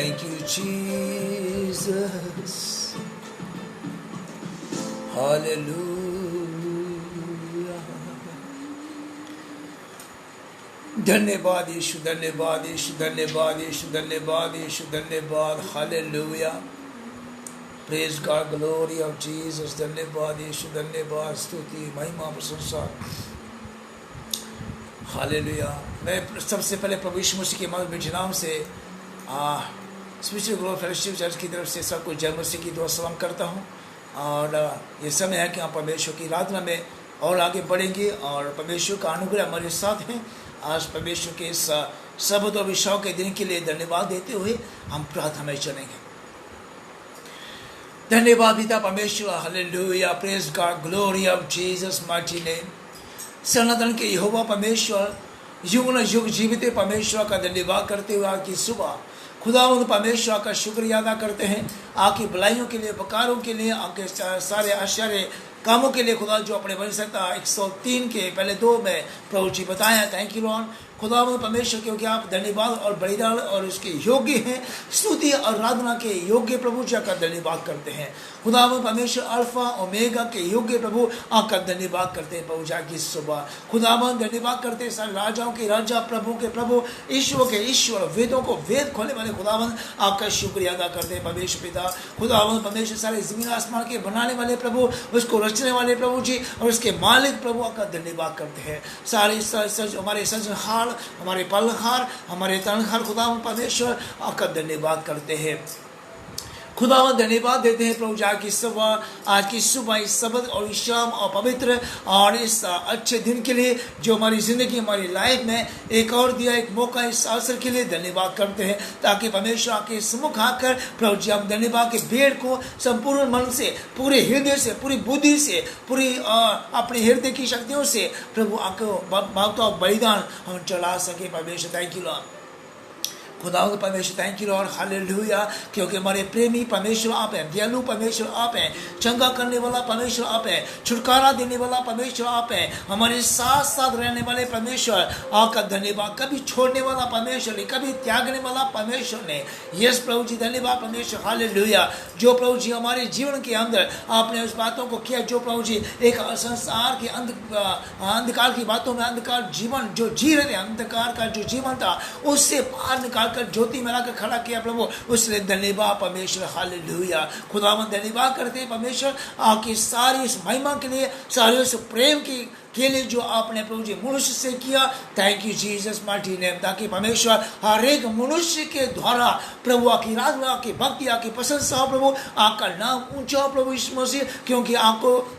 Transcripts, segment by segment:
Thank you, Jesus. Hallelujah. धन्यवाद यीशु, धन्यवाद यीशु, धन्यवाद यीशु, धन्यवाद यीशु, धन्यवाद. Hallelujah. Praise God, glory of Jesus. धन्यवाद यीशु, धन्यवाद, स्तुति, महिमा, प्रशंसा. हालेलुया. मैं सबसे पहले प्रभु यीशु मसीह के मधुर नाम से स्पिरिचुअल ग्रोथ फेलोशिप चर्च की तरफ से सबको जय मसीह की दुआ सलाम करता हूँ. और ये समय है कि हम परमेश्वर की आराधना में और आगे बढ़ेंगे और परमेश्वर का अनुग्रह हमारे साथ है. आज परमेश्वर के इस सबद और विषयों के दिन के लिए धन्यवाद देते हुए हम प्रार्थना में चलेंगे. धन्यवाद पिता परमेश्वर. Hallelujah. Praise God, glory of Jesus mighty name. सनातन के यहोवा परमेश्वर, युग न युग जीवित परमेश्वर का धन्यवाद करते हुए आज की सुबह खुदावंद परमेश्वर का शुक्रिया अदा करते हैं आपकी भलाइयों के लिए, उपकारों के लिए, आपके सारे आश्चर्य कामों के लिए. खुदा जो अपने वचन 103 के पहले 2 में प्रभु जी बताया. Thank you Lord. खुदावंद परमेश्वर, क्योंकि आप धन्यवाद और बलिदान और उसके योग्य हैं, स्तुति और आराधना के योग्य प्रभु जी का धन्यवाद करते हैं. खुदावंद परमेश्वर अल्फा ओमेगा के योग्य प्रभु आपका धन्यवाद करते हैं. प्रभु जी की सुबह खुदावंद धन्यवाद करते हैं. सारे राजाओं के राजा, प्रभु के प्रभु, ईश्वर के ईश्वर, वेदों को वेद खोलने वाले खुदावंद आपका शुक्रिया अदा करते हैं. परमेश्वर पिता खुदावंद परमेश्वर, सारे जमीन आसमान के बनाने वाले प्रभु, उसको रचने वाले प्रभु जी और उसके मालिक प्रभु आपका धन्यवाद करते हैं. सारे हमारे सृजनहार, हमारे पालनहार, हमारे तनहार खुदावंद परमेश्वर आपका धन्यवाद करते हैं. खुदावंद धन्यवाद देते हैं प्रभु आज की सुबह इस सबद और इस शाम और पवित्र और इस अच्छे दिन के लिए जो हमारी ज़िंदगी, हमारी लाइफ में एक और दिया एक मौका, इस अवसर के लिए धन्यवाद करते हैं. ताकि परमेश्वर के सम्मुख आकर प्रभु जी हम धन्यवाद के भेंट को संपूर्ण मन से, पूरे हृदय से, पूरी बुद्धि से, पूरी अपने हृदय की शक्तियों से प्रभु आपको भावता बलिदान हम चला सके. परमेश्वर थैंक यू लॉर्ड. खुदावंद परमेश्वर थैंक यू लॉर्ड. हालेलुया. क्योंकि हमारे प्रेमी परमेश्वर आप हैं, दयालु परमेश्वर आप हैं, चंगा करने वाला परमेश्वर आप हैं, छुटकारा देने वाला परमेश्वर आप हैं, हमारे साथ साथ रहने वाले परमेश्वर आपका धन्यवाद. कभी छोड़ने वाला परमेश्वर नहीं, कभी त्यागने वाला परमेश्वर नहीं. यस प्रभु जी धन्यवाद परमेश्वर. हालेलुया. जो प्रभु जी हमारे जीवन के अंदर आपने उस बातों को किया, जो प्रभु जी एक संसार के अंधकार की बातों में, अंधकार जीवन जो जी रहे थे, अंधकार का जो जीवन था उससे बाहर निकाल कर ज्योति में लाकर खड़ा किया प्रभु, उसलिए धन्यवाद परमेश्वर. हालेलुया. खुदावंद धन्यवाद करते हैं परमेश्वर आपकी सारी इस महिमा के लिए, सारे उस प्रेम के लिए जो आपने प्रभु जी मनुष्य से किया. Thank you Jesus mighty name. ताकि परमेश्वर हर एक मनुष्य के द्वारा प्रभु आपकी आराधना, आपकी भक्ति, आपकी प्रशंसा हो प्रभु, आपका नाम ऊंचा हो प्रभु यीशु मसीह. क्योंकि आपको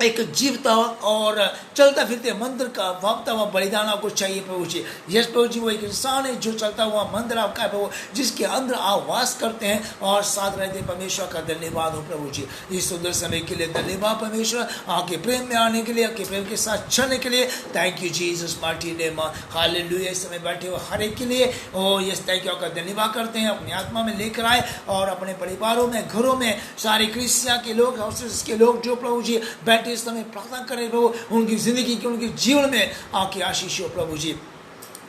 एक जीवता और चलता फिरते मंदिर का भागता हुआ बलिदान आपको चाहिए प्रभु जी. यस प्रभु जी, वो एक इंसान है जो चलता हुआ मंदिर आपका है प्रभु, जिसके अंदर आप वास करते हैं और साथ रहते. परमेश्वर का धन्यवाद हो प्रभु जी. इस सुंदर समय के लिए धन्यवाद परमेश्वर. आपके प्रेम में आने के लिए, आपके प्रेम के साथ चलने के लिए thank you Jesus mighty name. Hallelujah. इस समय बैठे हुए हर एक के लिए ओ यस थैंक यू का धन्यवाद करते हैं. अपनी आत्मा में लेकर आए और अपने परिवारों में, घरों में, सारे क्रिस्टिया के लोग, हाउसेस के लोग जो प्रभु जी बैठे इस समय प्रार्थना करें प्रभु, उनकी जिंदगी के, उनके जीवन में आपकी आशीष हो प्रभु जी.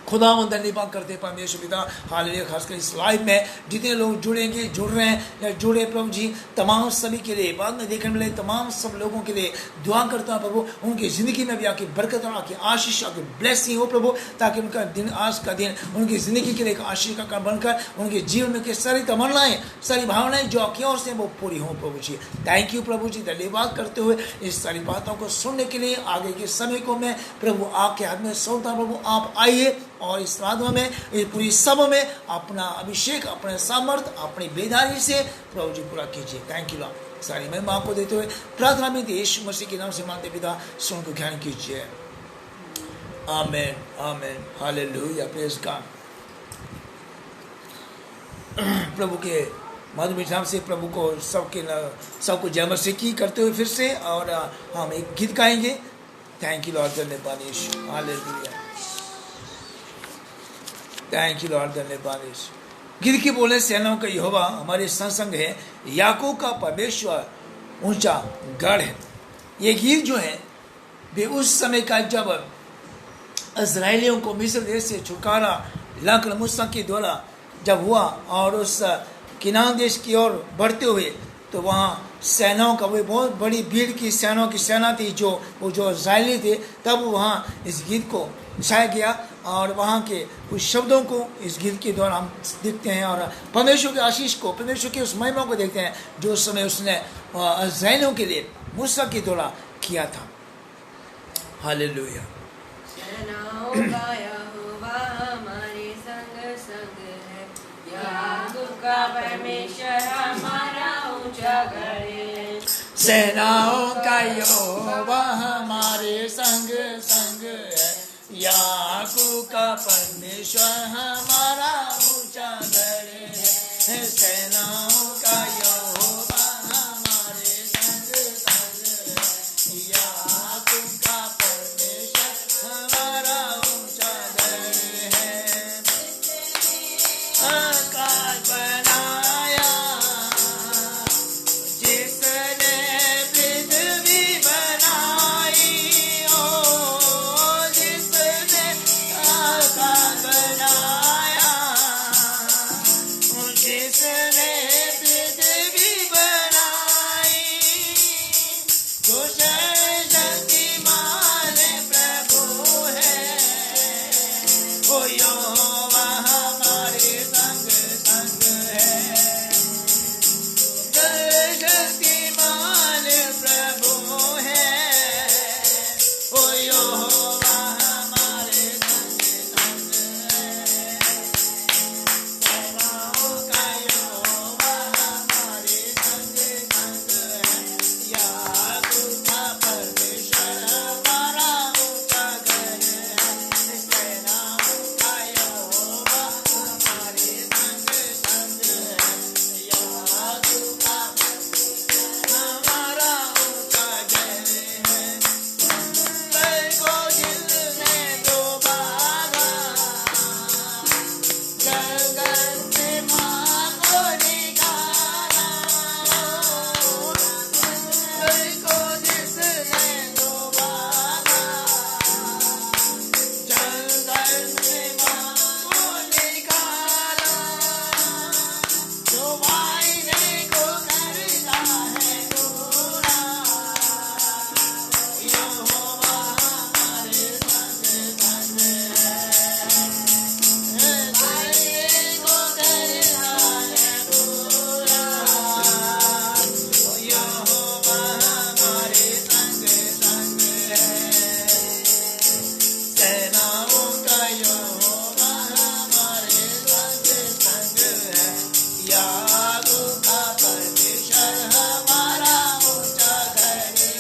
खुदावंद धन्यवाद करते हैं परमेश्वर पिता. हालेलुया. खासकर इस लाइव में जितने लोग जुड़ेंगे, जुड़ रहे हैं या जुड़े प्रभु जी, तमाम सभी के लिए, बाद में देखने वाले तमाम सब लोगों के लिए दुआ करता हूँ प्रभु, उनकी ज़िंदगी में भी आपकी बरकत और आपकी आशीष, आपकी ब्लेसिंग हो प्रभु. ताकि उनका दिन, आज का दिन उनकी ज़िंदगी के लिए एक आशीष का कारण बनकर उनके जीवन में की सारी तमन्नाएँ, सारी भावनाएँ जो आपकी ओर से वो पूरी हों प्रभु जी. थैंक यू प्रभु जी. धन्यवाद करते हुए इस सारी बातों को सुनने के लिए आगे के समय को मैं प्रभु आपके हाथ में सौंपता हूँ. प्रभु आप आइए और इस आराधना में, इस पूरी सभा में अपना अभिषेक, अपने सामर्थ, अपनी बेदारी से प्रभु जी पूरा कीजिए. Thank you Lord. सारी महिमा आपको देते हुए प्रार्थना में यीशु मसीह के नाम से मांगते पिता, सुन को ज्ञान कीजिए. Amen, amen. Hallelujah. Praise God. प्रभु के मधुर नाम से प्रभु को सबको जय मसीह की करते हुए फिर से और हम एक गीत गाएंगे. Thank you Lord. धन्यवाद यीशु. हालेलुया. Thank you Lord. धन्यवाद यीशु. गीत के बोले सेनाओं का यहोवा हमारे संग है, याकूब का परमेश्वर ऊंचा गढ़ है. ये गीत जो है वे उस समय का जब इस्राएलियों को मिस्र देश से छुटकारा लाकर मूसा के द्वारा जब हुआ और उस किनान देश की ओर बढ़ते हुए, तो वहाँ सेनाओं का वो बहुत बड़ी भीड़ की सेनाओं की सेना थी, जो इस्राएली थे। तब वहाँ इस गीत को गाया गया और वहाँ के कुछ शब्दों को इस गीत के द्वारा हम देखते हैं और परमेश्वर की आशीष को, परमेश्वर की उस महिमा को देखते हैं जो उस समय उसने इस्राएलियों के लिए मूसा के द्वारा किया था। हालेलुया। सेनाओं का यहोवा हमारे संग संग है, याकूब का परमेश्वर हमारा ऊंचा गढ़ है। सेनाओं का यहोवा हमारे संग संग है, याकूब का परमेश्वर हमारा ऊंचा गढ़ है। सेनाओं का यहोवा हमारे संग संग है, याकूब का परमेश्वर हमारा ऊंचा गढ़ है। आकाश बनाया जिसने पृथ्वी बनाई, ओ जिसने आकाश बनाया, जिसने पृथ्वी बनाई, जो शक्तिमान प्रभु है, ओ यहोवा हमारे संग संग है। शक्तिमान प्रभु है, ओ यहोवा हमारे संग संग है। सेनाओं का यहोवा हमारे संग संग है, याकूब का परमेश्वर हमारा ऊंचा गढ़ है। सेनाओं का यहोवा हमारे संग संग है, याकूब का हमारा ऊंचा गढ़ है। सुंदर को दिल में डुबाया, गगन से माँ को निकाला, सुंदर को जिसने डुबाया, जंगल से माँ को निकाला, जो वायदे को करता है पूरा, यहोवा हमारे संग संग है। वायदे को करता है पूरा, यहोवा हमारे संग संग है। सेनाओं का यहोवा हमारे संग संग है, याकूब का परमेश्वर हमारा ऊंचा गढ़ है।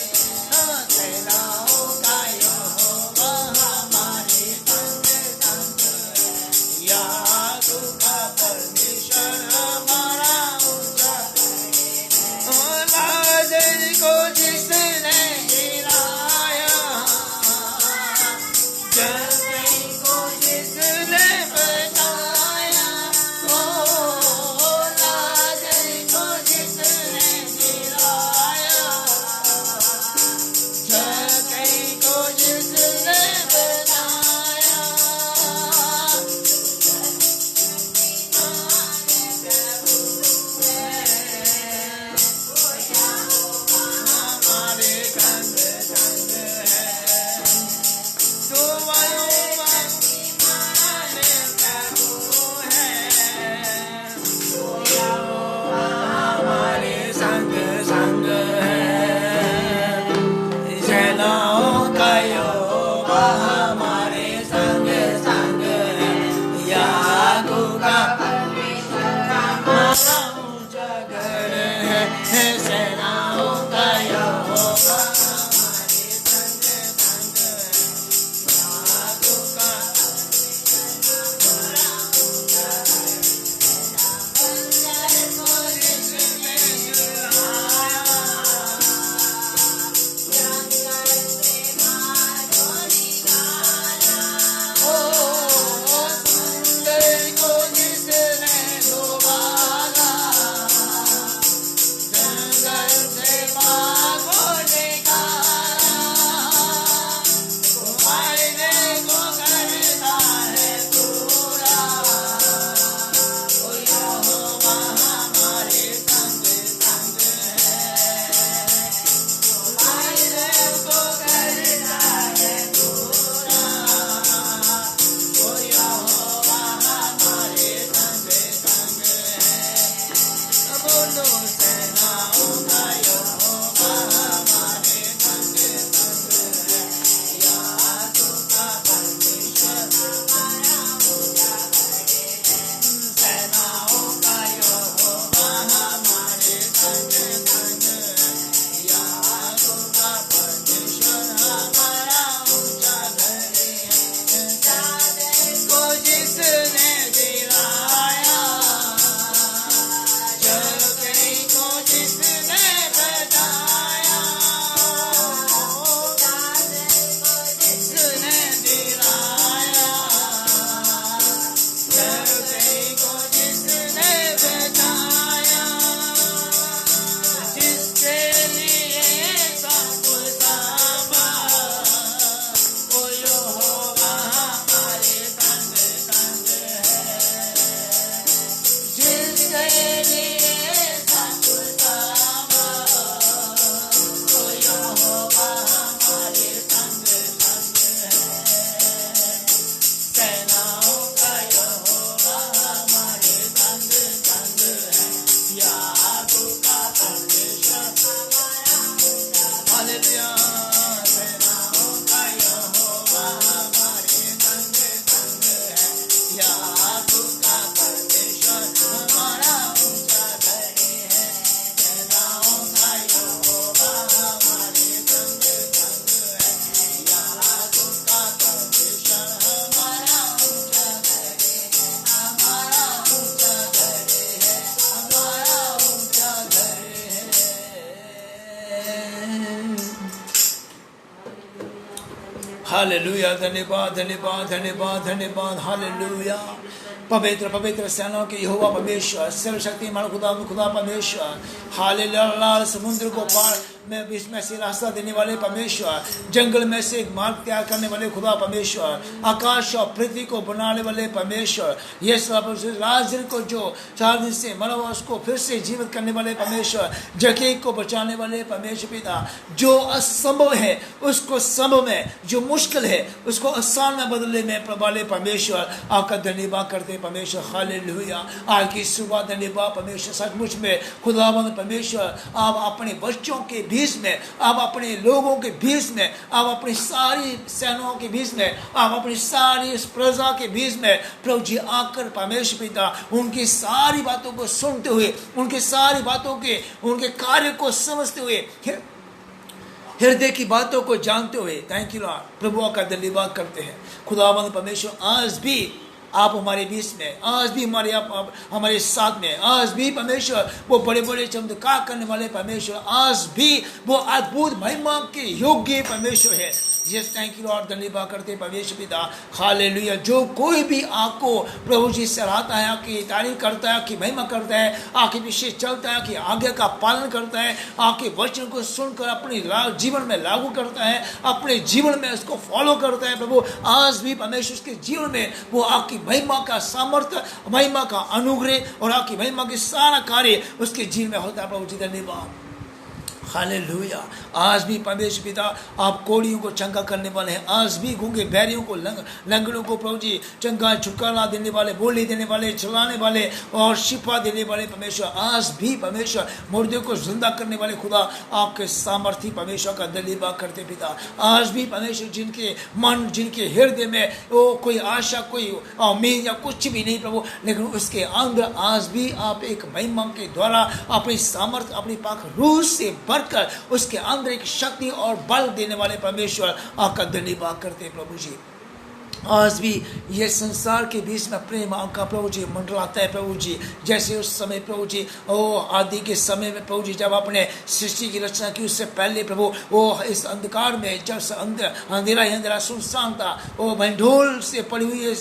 सेनाओं का यहोवा हमारे संग संग है, याकूब का परमेश्वर हमारा ऊंचा गढ़ है। लाजर को जिसने गिराया, जंगली को जिसने बचाया, ओ लाजर को जिसने गिराया, जंगली को जिसने बचाया, हमारे संग संग है। तो वालों हालेलुया, धन्यवाद धन्यवाद धन्यवाद धन्यवाद, हालेलुया। पवित्र पवित्र सेनाओं के यहोवा परमेश्वर, सर्वशक्तिमान खुदा परमेश्वर, हालेलुया। लाल समुद्र को पार में बीच में से रास्ता देने वाले परमेश्वर, जंगल में से एक मार्ग तैयार करने वाले खुदा परमेश्वर, आकाश और पृथ्वी को बनाने वाले परमेश्वर, लाजर को जो 4 दिन से मरा हुआ उसको फिर से जीवित करने वाले परमेश्वर, जक्कई को बचाने वाले परमेश्वर पिता, जो असंभव है उसको संभव में, जो मुश्किल है उसको आसान में बदलने में वाले परमेश्वर, आपका धन्यवाद करते परमेश्वर। हालेलुया। आज की सुबह धन्यवाद परमेश्वर, सचमुच में खुदावंद परमेश्वर, आप अपने बच्चों के बीच में, आप अपने लोगों के बीच में, आप अपनी सारी सेनाओं के बीच में, आप अपनी सारी प्रजा के बीच में प्रभु जी आकर परमेश्वर पिता उनकी सारी बातों को सुनते हुए, उनकी सारी बातों के, उनके कार्य को समझते हुए, हृदय की बातों को जानते हुए, थैंक यू लॉर्ड, प्रभु का धन्यवाद करते हैं। खुदावंद परमेश्वर, आज भी आप हमारे बीच में, आज भी हमारे साथ में, आज भी परमेश्वर वो बड़े बड़े चमत्कार करने वाले परमेश्वर, आज भी वो अद्भुत महिमा के योग्य परमेश्वर है। यस, थैंक यू लॉर्ड, धन्यवाद करते परमेश्वर पिता। हालेलुया। जो कोई भी आपको प्रभु जी सराहता है, आपकी तारीफ करता है, आपकी महिमा करता है, आपके पीछे चलता है, आपकी आज्ञा का पालन करता है, आपके वचन को सुनकर अपने जीवन में लागू करता है, अपने जीवन में उसको फॉलो करता है, प्रभु आज भी परमेश्वर उसके जीवन में वो आपकी महिमा का सामर्थ्य, महिमा का अनुग्रह और आपकी महिमा के सारा कार्य उसके जीवन में होता है। प्रभु जी धन्यवाद। हालेलुया। आज भी परमेश्वर पिता आप कोड़ियों को चंगा करने वाले हैं, आज भी गूंगे बैरियों को, लंगड़ों को प्रभु जी चंगा छुटकारा देने वाले, बोली देने वाले, चलाने वाले और शिफा देने वाले परमेश्वर, आज भी परमेश्वर मुर्दे को जिंदा करने वाले खुदा, आपके सामर्थ्य परमेश्वर का धन्यवाद करते पिता। आज भी परमेश्वर जिनके मन, जिनके हृदय में वो कोई आशा, कोई उम्मीद या कुछ भी नहीं प्रभु, लेकिन उसके अंदर आज भी आप एक महिमा के द्वारा अपनी सामर्थ्य, अपनी पाक रूह से कर उसके अंदर एक शक्ति और बल देने वाले परमेश्वर, आपका धन्यवाद करते हैं प्रभु जी। आज भी ये संसार के बीच में प्रेम आपका प्रभु जी मंडलाता है प्रभु जी, जैसे उस समय प्रभु जी आदि के समय में प्रभु जी जब आपने सृष्टि की रचना की, उससे पहले प्रभु वो इस अंधकार में, जब अंधेरा ही अंधेरा सुनसान था, वो भंडोल से पड़ी हुई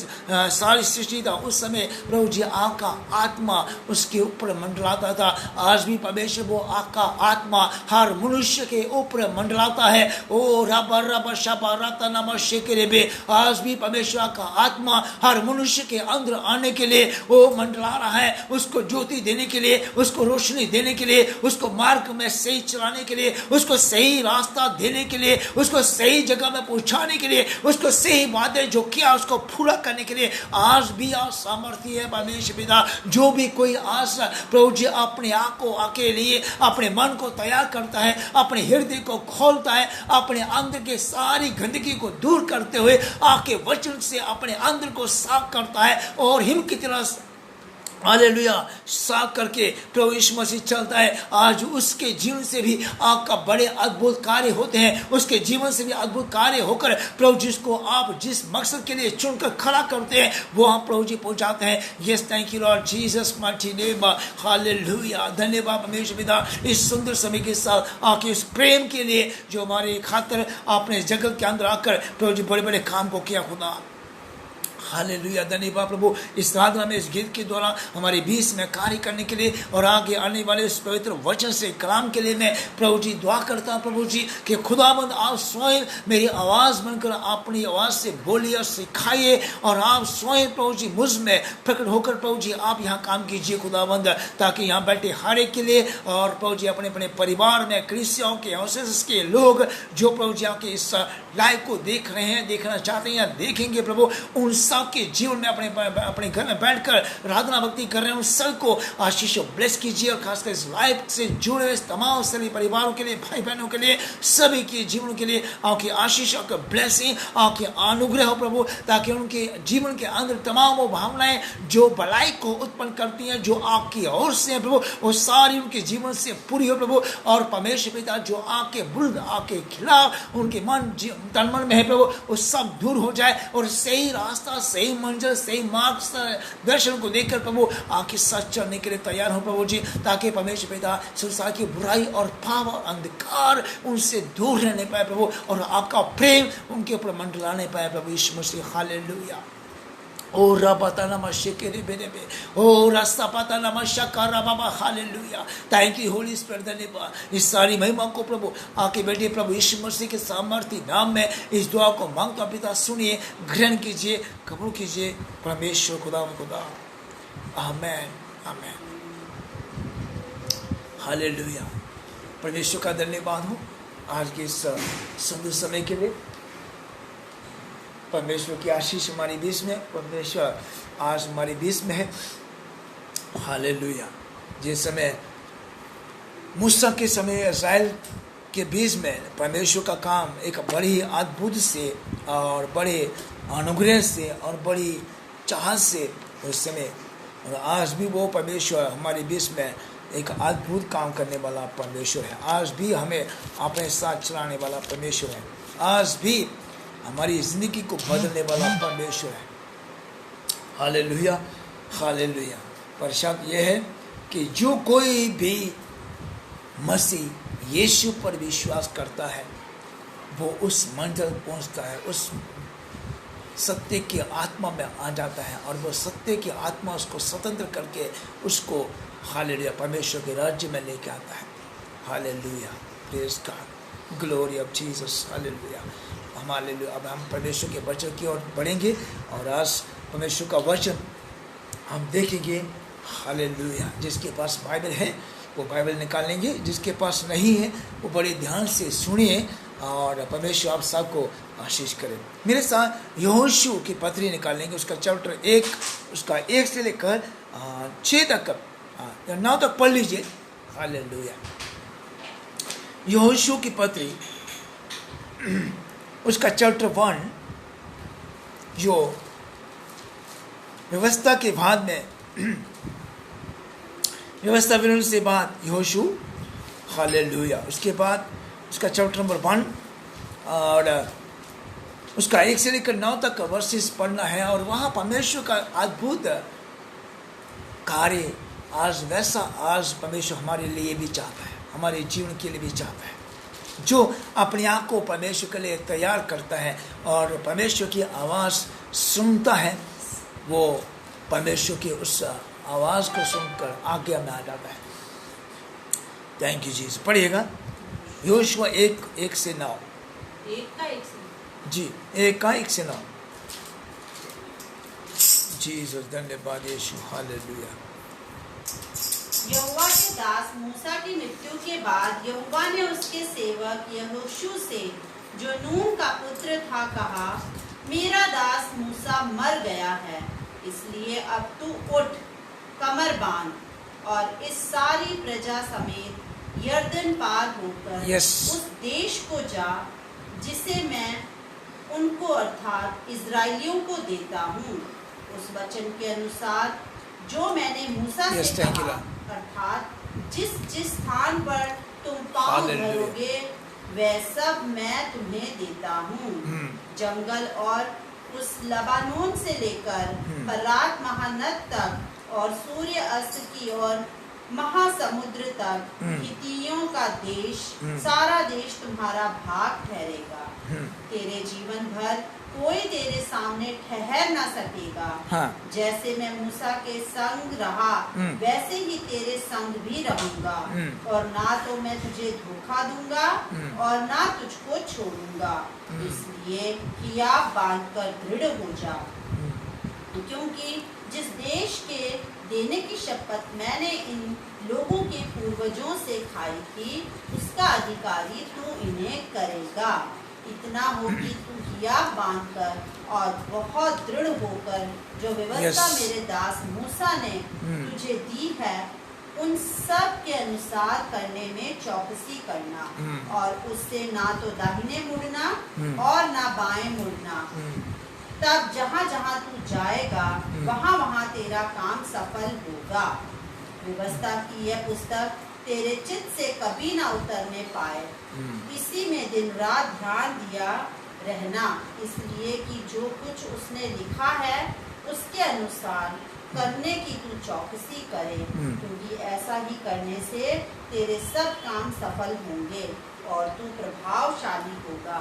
सारी सृष्टि था, उस समय प्रभु जी आपका आत्मा उसके ऊपर मंडलाता था। आज भी परमेश्वर वो आपका आत्मा हर मनुष्य के ऊपर मंडलाता है। ओ रबा रबा शबा रता नम शेकरेबे, आज भी परमेश्वर का आत्मा हर मनुष्य के अंदर आने के लिए वो मंडला रहा है, उसको ज्योति देने के लिए, उसको रोशनी देने के लिए, उसको मार्ग में सही चलाने के लिए, उसको सही रास्ता देने के लिए, उसको सही जगह में पहुंचाने के लिए, उसको सही बातें जो किया उसको पूरा करने के लिए आज भी आप सामर्थ्य है परमेश्वर पिता। जो भी कोई आज प्रभु जी अपने आप को आके लिए अपने मन को तैयार करता है, अपने हृदय को खोलता है, अपने अंदर के सारी गंदगी को दूर करते हुए आके वचन से अपने अंदर को साफ करता है और हिम की तरह हालेलुया साफ करके प्रभु यीशु मसीह चलता है। आज उसके जीवन से भी आपका बड़े अद्भुत कार्य होते हैं, उसके जीवन से भी अद्भुत कार्य होकर प्रभु जिसको आप जिस मकसद के लिए चुनकर खड़ा करते हैं वो हम प्रभु जी पहुंचाते हैं। Yes, thank you Lord Jesus mighty name, hallelujah. धन्यवाद परमेश्वर पिता इस सुंदर समय के साथ आपके इस प्रेम के लिए जो हमारे खातिर आपने जगत के अंदर आकर प्रभु जी बड़े बड़े काम को किया खुदा। हालेलुया, धन्यवाद प्रभु इस साधना में, इस गीत के द्वारा हमारे बीच में कार्य करने के लिए और आगे आने वाले इस पवित्र वचन से कलाम के लिए मैं प्रभु जी दुआ करता हूँ प्रभु जी कि खुदाबंद आप स्वयं मेरी आवाज़ बनकर अपनी आवाज़ से बोलिए और सिखाइए और आप स्वयं प्रभु जी मुझ में प्रकट होकर प्रभु जी आप यहाँ काम कीजिए खुदाबंद, ताकि यहाँ बैठे हर एक के लिए और प्रभु जी अपने अपने परिवार में क्रिश्चियनों के हाउसेस के लोग जो प्रभु जी आपके इस लाइव को देख रहे हैं, देखना चाहते हैं या देखेंगे प्रभु, उन के जीवन में अपने घर में बैठकर आराधना भक्ति कर रहे हैं उन सबको आशीष ब्लेस कीजिए और खासकर इस लाइफ से जुड़े हुए तमाम सभी परिवारों के लिए, भाई बहनों के लिए, सभी के जीवन के लिए आपकी आशीष, आपका ब्लेसिंग, आपके अनुग्रह हो प्रभु, ताकि उनके जीवन के अंदर तमाम वो भावनाएं जो भलाई को उत्पन्न करती हैं जो आपकी ओर से है प्रभु, वो सारी उनके जीवन से पूरी हो प्रभु। और परमेश्वर पिता जो आपके विरुद्ध, आपके खिलाफ उनके मन तन मन में है प्रभु, वो सब दूर हो जाए और सही रास्ता सही मंजिल, सही मार्ग दर्शन को देखकर प्रभु आपके साथ चलने के लिए तैयार हो प्रभु जी, ताकि परमेश्वर पिता संसार की बुराई और पाप और अंधकार उनसे दूर रहने पाए प्रभु, और आपका प्रेम उनके ऊपर मंडलाने पाए प्रभु यीशु मसीह। हालेलुया। ओ रबता नमः के रे बेरे बे, ओ रास्ता पता नमः शकारा बाबा। Hallelujah. Thank you holy spirit, धन्यवाद। इस सारी महिमा को प्रभु आके बैठे प्रभु यीशु मसीह के सामर्थ्य नाम में इस दुआ को मांगता पिता सुनिए, ग्रहण कीजिए, कबूल कीजिए परमेश्वर खुदा खुदा। आमेन आमेन। हालेलुया। परमेश्वर का धन्यवाद हो आज के इस सुंदर समय के लिए। परमेश्वर की आशीष हमारी बीच में, परमेश्वर आज हमारी बीच में है। हालेलुया। जिस समय मूसा के समय इस्राएल के बीच में परमेश्वर का काम एक बड़ी अद्भुत से और बड़े अनुग्रह से और बड़ी चाहत से उस समय, और आज भी वो परमेश्वर हमारे बीच में एक अद्भुत काम करने वाला परमेश्वर है। आज भी हमें अपने साथ चलाने वाला परमेश्वर है। आज भी हमारी जिंदगी को बदलने वाला परमेश्वर है। Hallelujah hallelujah. पर शर्त यह है कि जो कोई भी मसीह यीशु पर विश्वास करता है वो उस मंजिल पहुंचता है, उस सत्य की आत्मा में आ जाता है, और वो सत्य की आत्मा उसको स्वतंत्र करके उसको हालेलुया परमेश्वर के राज्य में लेके आता है। Hallelujah. Praise God, glory of Jesus. Hallelujah. Hallelujah. अब हम परमेश्वर के वचन की ओर बढ़ेंगे और आज परमेश्वर का वचन हम देखेंगे। हालेलुया। जिसके पास बाइबल है वो बाइबल निकाल लेंगे, जिसके पास नहीं है वो बड़े ध्यान से सुनिए और परमेश्वर आप सबको आशीष करें। मेरे साथ यहोशू की पत्री निकाल लेंगे, उसका चैप्टर 1, उसका 1 से लेकर 6 तक, 9 तक पढ़ लीजिए। हालेलुया। यहोशू की पत्री उसका चैप्टर 1, जो व्यवस्था के बाद में व्यवस्था विरोध से बाद यहोशू। हालेलुया। उसके बाद उसका चैप्टर नंबर 1 और उसका 1 से लेकर 9 तक वर्सेस पढ़ना है, और वहाँ परमेश्वर का अद्भुत कार्य आज वैसा आज परमेश्वर हमारे लिए भी चाहता है, हमारे जीवन के लिए भी चाहता है। जो अपने आप को परमेश्वर के लिए तैयार करता है और परमेश्वर की आवाज़ सुनता है, वो परमेश्वर की उस आवाज़ को सुनकर आज्ञा में आ जाता है। Thank you Jesus. पढ़िएगा यहोशू 1 से 9। 1 का 1 से जी, 1 का 1 से 9। जीसस, धन्यवाद यीशु। हालेलुया। यहोवा के दास मूसा की मृत्यु के बाद यहोवा ने उसके सेवक यहोशू से, जो नून का पुत्र था, कहा, मेरा दास मूसा मर गया है, इसलिए अब तू उठ, कमर बांध और इस सारी प्रजा समेत यरदन पार होकर उस देश को जा जिसे मैं उनको अर्थात इजराइलियों को देता हूँ, उस वचन के अनुसार जो मैंने मूसा से कहा, अर्थात जिस जिस स्थान पर तुम पाँव धरोगे वह सब मैं तुम्हें देता हूँ। जंगल और उस लबानोन से लेकर फरात महानद तक और सूर्य अस्त की ओर महासमुद्र तक हित्तियों का देश, सारा देश तुम्हारा भाग ठहरेगा। तेरे जीवन भर कोई तेरे सामने ठहर ना सकेगा। हाँ। जैसे मैं मूसा के संग रहा वैसे ही तेरे संग भी रहूंगा, और ना तो मैं तुझे धोखा दूंगा और ना तुझको छोड़ूंगा। इसलिए हियाव बांधकर दृढ़ हो जा, क्योंकि जिस देश के देने की शपथ मैंने इन लोगों के पूर्वजों से खाई थी उसका अधिकारी तू इन्हें करेगा। इतना हो कि तू हियाव बांधकर और बहुत दृढ़ होकर जो व्यवस्था मेरे दास मूसा ने तुझे दी है उन सब के अनुसार करने में चौकसी करना, और उससे ना तो दाहिने मुड़ना और ना बाएं मुड़ना। तब जहाँ जहाँ तू जाएगा वहाँ वहाँ तेरा काम सफल होगा। व्यवस्था की यह पुस्तक तेरे चित्त से कभी ना उतरने पाए, इसी में दिन रात ध्यान दिया रहना, इसलिए कि जो कुछ उसने लिखा है उसके अनुसार करने की तू चौकसी करे, क्योंकि ऐसा ही करने से तेरे सब काम सफल होंगे और तू प्रभावशाली होगा।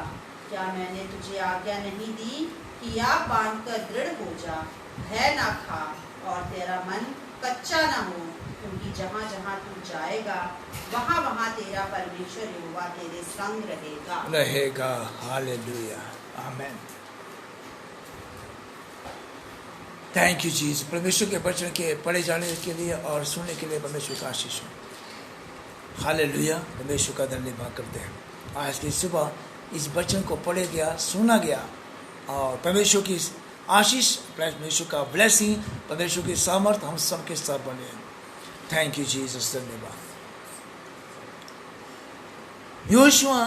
क्या मैंने तुझे आज्ञा नहीं दी कि आग बांधकर दृढ़ हो जा, भय ना खा और तेरा मन कच्चा ना हो, क्योंकि जहाँ जहाँ तू जाएगा वहाँ वहाँ तेरा परमेश्वर यहोवा तेरे संग रहेगा। Hallelujah, amen. Thank you Jesus. परमेश्वर के वचन के पढ़े जाने के लिए और सुनने के लिए परमेश्वर का आशीष हो। हालेलुया, परमेश्वर का धन्यवाद करते हैं। आज की सुबह इस वचन को पढ़े गया, सुना गया और परमेश्वर की आशीष, परमेश्वर का ब्लेसिंग, परमेश्वर की सामर्थ हम सबके साथ बने। थैंक यू जीसस, धन्यवाद। योशुआ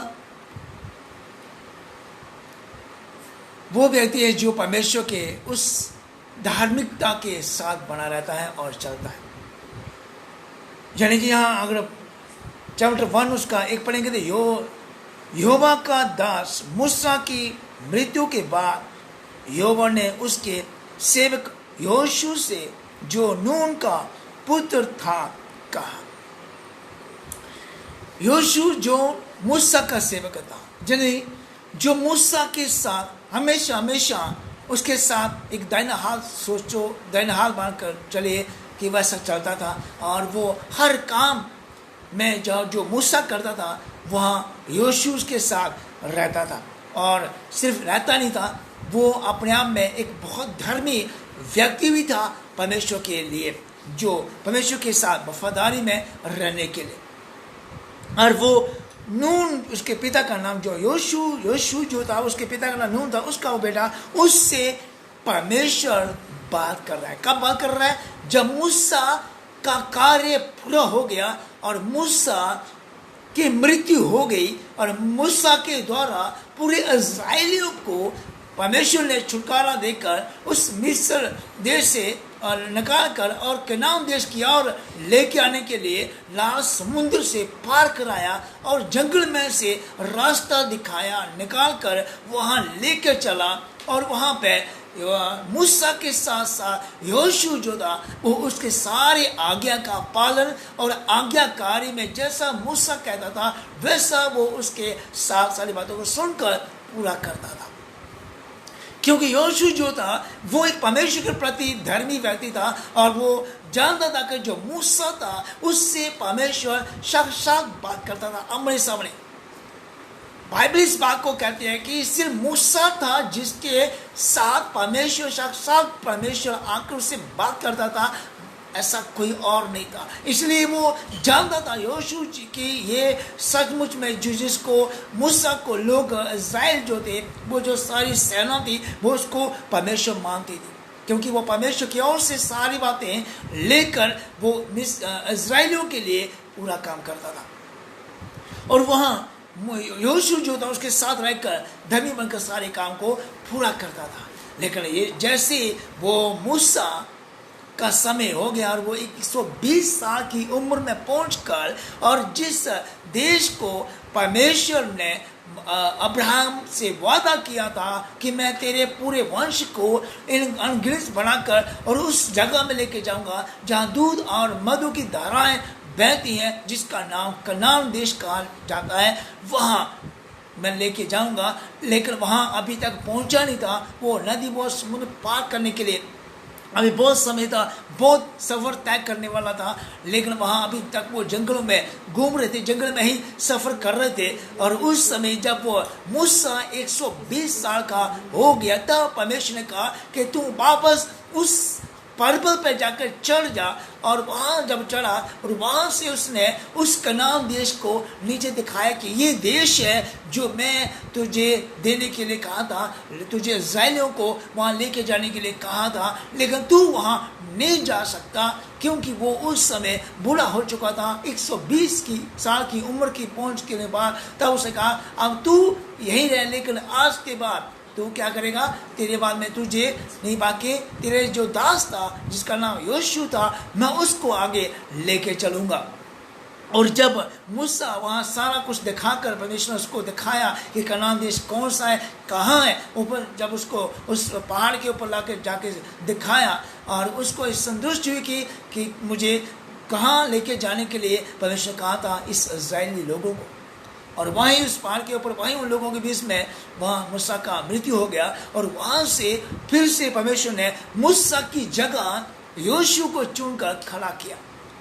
वो व्यक्ति है जो परमेश्वर के उस धार्मिकता के साथ बना रहता है और चलता है। यानी कि यहाँ अगर चैप्टर 1 उसका 1 पढ़ेंगे तो यहोवा का दास मूसा की मृत्यु के बाद यहोवा ने उसके सेवक योशू से, जो नून का पुत्र था, कहा। योशू जो मूसा का सेवक था, यानी जो मूसा के साथ हमेशा हमेशा उसके साथ एक दाहिना हाथ, सोचो दाहिना हाथ बांध कर चले कि वैसा चलता था और वो हर काम में जो मूसा करता था वहाँ योशू के साथ रहता था। और सिर्फ रहता नहीं था, वो अपने आप में एक बहुत धर्मी व्यक्ति भी था परमेश्वर के लिए, जो परमेश्वर के साथ वफादारी में रहने के लिए। और वो नून, उसके पिता का नाम जो योशू जो था, उसके पिता का नाम नून था, उसका वो बेटा, उससे परमेश्वर बात कर रहा है। कब बात कर रहा है? जब मूसा का कार्य पूरा हो गया और मूसा की मृत्यु हो गई और मूसा के द्वारा पूरे इस्राएलियों को परमेश्वर ने छुटकारा देकर उस मिस्र देश से और निकाल कर और कनान देश की ओर लेके आने के लिए लाल समुद्र से पार कराया और जंगल में से रास्ता दिखाया, निकाल कर वहाँ लेकर चला। और वहाँ पे मूसा के साथ साथ योशू जो था वो उसके सारे आज्ञा का पालन और आज्ञाकारी में जैसा मूसा कहता था वैसा वो उसके साथ सारी बातों को सुनकर पूरा करता था। क्योंकि योशू जो था वो एक परमेश्वर के प्रति धर्मी व्यक्ति था और वो जानता था कि जो मूसा था उससे परमेश्वर साक्षात बात करता था, आमने सामने। बाइबल इस बात को कहते हैं कि सिर्फ मूसा था जिसके साथ परमेश्वर, साक्षात परमेश्वर आकर उससे बात करता था, ऐसा कोई और नहीं था। इसलिए वो जानता था योशू जी की ये सचमुच में जिसको मूसा को लोग इस्राएल जो थे, वो जो सारी सेना थी वो उसको परमेश्वर मानती थी, क्योंकि वो परमेश्वर की ओर से सारी बातें लेकर वो इस्राएलियों के लिए पूरा काम करता था। और वहाँ योशू जो था उसके साथ रहकर धर्मी बनकर सारे काम को पूरा करता था। लेकिन ये जैसे वो मूसा का समय हो गया और वो 120 साल की उम्र में पहुंचकर और जिस देश को परमेश्वर ने अब्राहम से वादा किया था कि मैं तेरे पूरे वंश को इन अनगिनत बनाकर और उस जगह में लेके जाऊंगा जहां दूध और मधु की धाराएं बहती हैं, जिसका नाम कनान देश कहा जाता है, वहाँ मैं लेके जाऊंगा। लेकिन वहाँ अभी तक पहुंचा नहीं था। वो नदी बहुत समुद्र पार करने के लिए अभी बहुत समय था, बहुत सफ़र तय करने वाला था, लेकिन वहाँ अभी तक वो जंगलों में घूम रहे थे, जंगल में ही सफ़र कर रहे थे। और उस समय जब वो मूसा 120 साल का हो गया तब परमेश्वर ने कहा कि तू वापस उस पर्वत पर जाकर चढ़ जा। और वहाँ जब चढ़ा और वहाँ से उसने उस कनान देश को नीचे दिखाया कि ये देश है जो मैं तुझे देने के लिए कहा था, तुझे इस्राएलियों को वहाँ लेके जाने के लिए कहा था, लेकिन तू वहाँ नहीं जा सकता क्योंकि वो उस समय बूढ़ा हो चुका था। 120 साल की उम्र की पहुँच के बाद तब उसे कहा अब तू यहीं रह, लेकिन आज के बाद तू क्या करेगा, तेरे बाद में तुझे नहीं बाकी तेरे जो दास था जिसका नाम योशू था मैं उसको आगे लेके चलूंगा। और जब मूसा वहाँ सारा कुछ दिखाकर परमेश्वर ने उसको दिखाया कि कनान देश कौन सा है, कहाँ है, ऊपर जब उसको उस पहाड़ के ऊपर लाके जाके दिखाया और उसको इस संतुष्ट हुई कि मुझे कहाँ लेके जाने के लिए परमेश्वर कहा था इस इस्राएली लोगों को। और वहीं उस पहाड़ के ऊपर वहीं उन लोगों के बीच में वहाँ मूसा का मृत्यु हो गया और वहाँ से फिर से परमेश्वर ने मूसा की जगह योशू को चुनकर खड़ा किया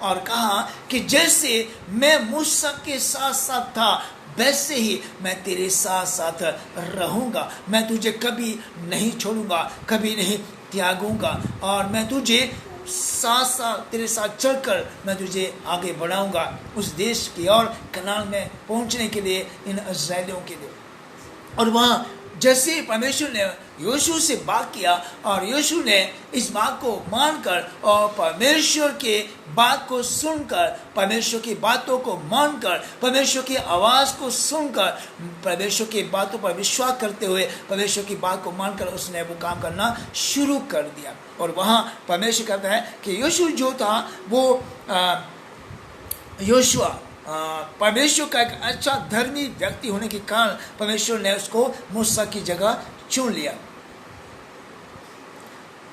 और कहा कि जैसे मैं मूसा के साथ साथ था वैसे ही मैं तेरे साथ साथ रहूँगा, मैं तुझे कभी नहीं छोड़ूंगा, कभी नहीं त्यागूंगा और मैं तुझे साथ साथ तेरे साथ चलकर मैं तुझे आगे बढ़ाऊंगा उस देश की और कनान में पहुंचने के लिए, इन इस्राएलियों के लिए। और वहाँ जैसे परमेश्वर ने योशू से बात किया और योशू ने इस बात को मानकर और परमेश्वर के बात को सुनकर, परमेश्वर की बातों को मानकर, परमेश्वर की आवाज़ को सुनकर, परमेश्वर की बातों पर विश्वास करते हुए परमेश्वर की बात को मानकर उसने वो काम करना शुरू कर दिया। और वहाँ परमेश्वर कहता है कि योशू जो था वो योशुआ परमेश्वर का एक अच्छा धर्मी व्यक्ति होने के कारण परमेश्वर ने उसको मूसा की जगह चुन लिया,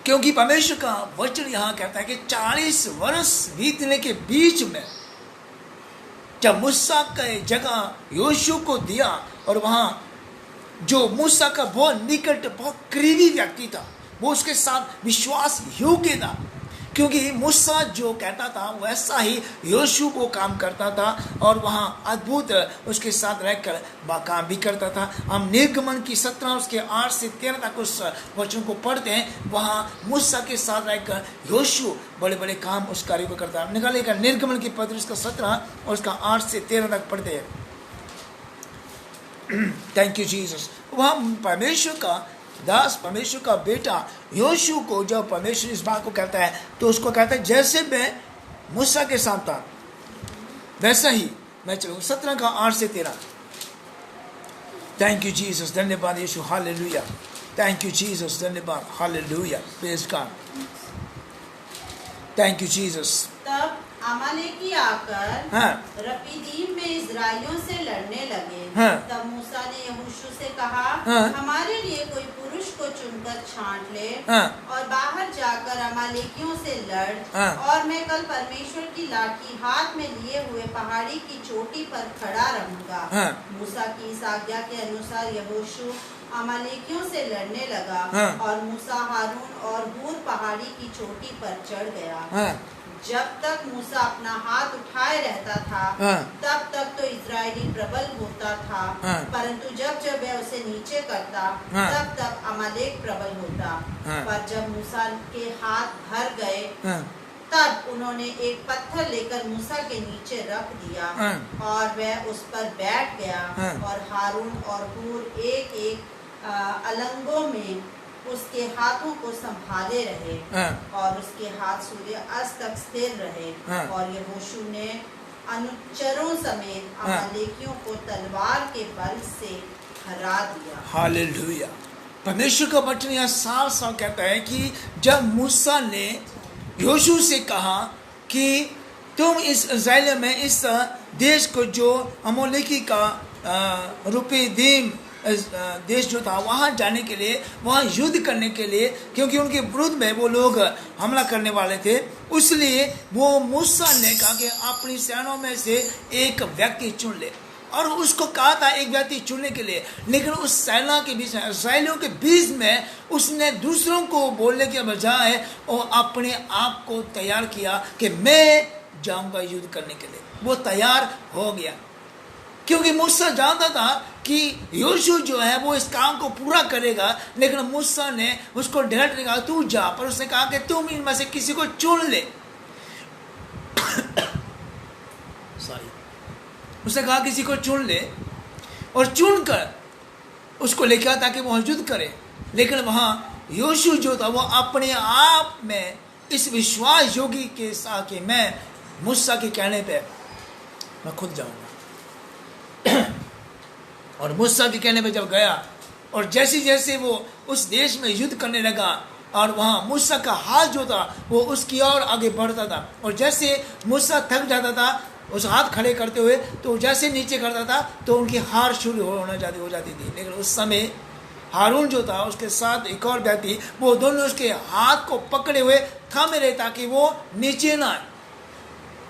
क्योंकि परमेश्वर का वचन यहाँ कहता है कि 40 वर्ष बीतने के बीच में जब मूसा का जगह योशू को दिया और वहाँ जो मूसा का बहुत निकट, बहुत करीबी व्यक्ति था, वो उसके साथ विश्वास योग्य था, क्योंकि मूसा जो कहता था वैसा ही योशू को काम करता था और वहाँ अद्भुत उसके साथ रहकर काम भी करता था। हम निर्गमन की 17 उसके 8 से 13 तक उस वचन को पढ़ते हैं। वहाँ मूसा के साथ रहकर योशू बड़े बड़े काम उस कार्य को करता है। निकालेगा निर्गमन की पत्र उसका 17 और उसका 8 से 13 तक पढ़ते हैं। Thank you Jesus. वहाँ परमेश्वर का दास, परमेश्वर का बेटा योशू को जब परमेश्वर इस बात को कहता है तो उसको कहता है जैसे मैं मूसा के साथ था वैसा ही मैं चलूँ। 17 का 8 से 13। थैंक यू जीसस, धन्यवाद यीशु, हालेलुया। थैंक यू जीसस, धन्यवाद, hallelujah, praise God. Thank you Jesus. तब अमालेकी आकर हाँ। रपीदीम में इजराइलियों से लड़ने लगे। हाँ। तब मूसा ने यहोशू से कहा, हाँ। हमारे लिए कोई पुरुष को चुनकर छांट ले हाँ। और बाहर जाकर अमालेकियों से लड़। हाँ। और मैं कल परमेश्वर की लाठी हाथ में लिए हुए पहाड़ी की चोटी पर खड़ा रहूंगा। हाँ। मूसा की इस आज्ञा के अनुसार यहोशू अमालेकियों से लड़ने लगा। हाँ। और मूसा हारून और हूर पहाड़ी की चोटी पर चढ़ गया। हाँ। जब तक मूसा अपना हाथ उठाए रहता था हाँ। तब तक तो इजरायली प्रबल होता था। हाँ। परंतु जब जब वह उसे नीचे करता हाँ। तब तब अमालेक प्रबल होता। हाँ। पर जब मूसा के हाथ भर गए हाँ। तब उन्होंने एक पत्थर लेकर मूसा के नीचे रख दिया। हाँ। और वह उस पर बैठ गया। हाँ। और हारून और हूर एक एक अलंगों में उसके हाथों को संभाले रहे। हाँ। और उसके हाथ सूर्य अस्त तक स्थिर रहे। हाँ। और यहोशू ने अनुचरों समेत हाँ। अमालेकियों को तलवार के बल से हरा दिया। हालेलुया। परमेश्वर का वचन यहाँ साफ साफ कहता है कि जब मूसा ने योशू से कहा कि तुम इस इस्राएल में इस देश को जो अमोलेकी का रुपीदीम देश जो था वहाँ जाने के लिए, वहाँ युद्ध करने के लिए, क्योंकि उनके विरुद्ध में वो लोग हमला करने वाले थे, इसलिए वो मूसा ने कहा कि अपनी सेनाओं में से एक व्यक्ति चुन ले। और उसको कहा था एक व्यक्ति चुनने के लिए, लेकिन उस सेना के बीच में, इस्राएलियों के बीच में उसने दूसरों को बोलने के बजाय वो अपने आप को तैयार किया कि मैं जाऊंगा युद्ध करने के लिए। वो तैयार हो गया क्योंकि मूसा जानता था कि योशू जो है वो इस काम को पूरा करेगा, लेकिन मूसा ने उसको डायरेक्ट कहा तू जा, पर उसने कहा कि तुम इनमें से किसी को चुन ले। सॉरी, उसने कहा किसी को चुन ले और चुनकर उसको लेकर ताकि वो युद्ध करे। लेकिन वहाँ योशू जो था वो अपने आप में इस विश्वास योगी के साथ कि मैं मूसा के कहने पे मैं खुद जाऊंगा। और मूसा के कहने पे जब गया और जैसे जैसे वो उस देश में युद्ध करने लगा और वहाँ मूसा का हाथ जो था वो उसकी ओर आगे बढ़ता था, और जैसे मूसा थक जाता था उस हाथ खड़े करते हुए, तो जैसे नीचे करता था तो उनकी हार शुरू हो जाती थी। लेकिन उस समय हारून जो था, उसके साथ एक और व्यक्ति, वो दोनों उसके हाथ को पकड़े हुए थामे रहे ताकि वो नीचे ना आए,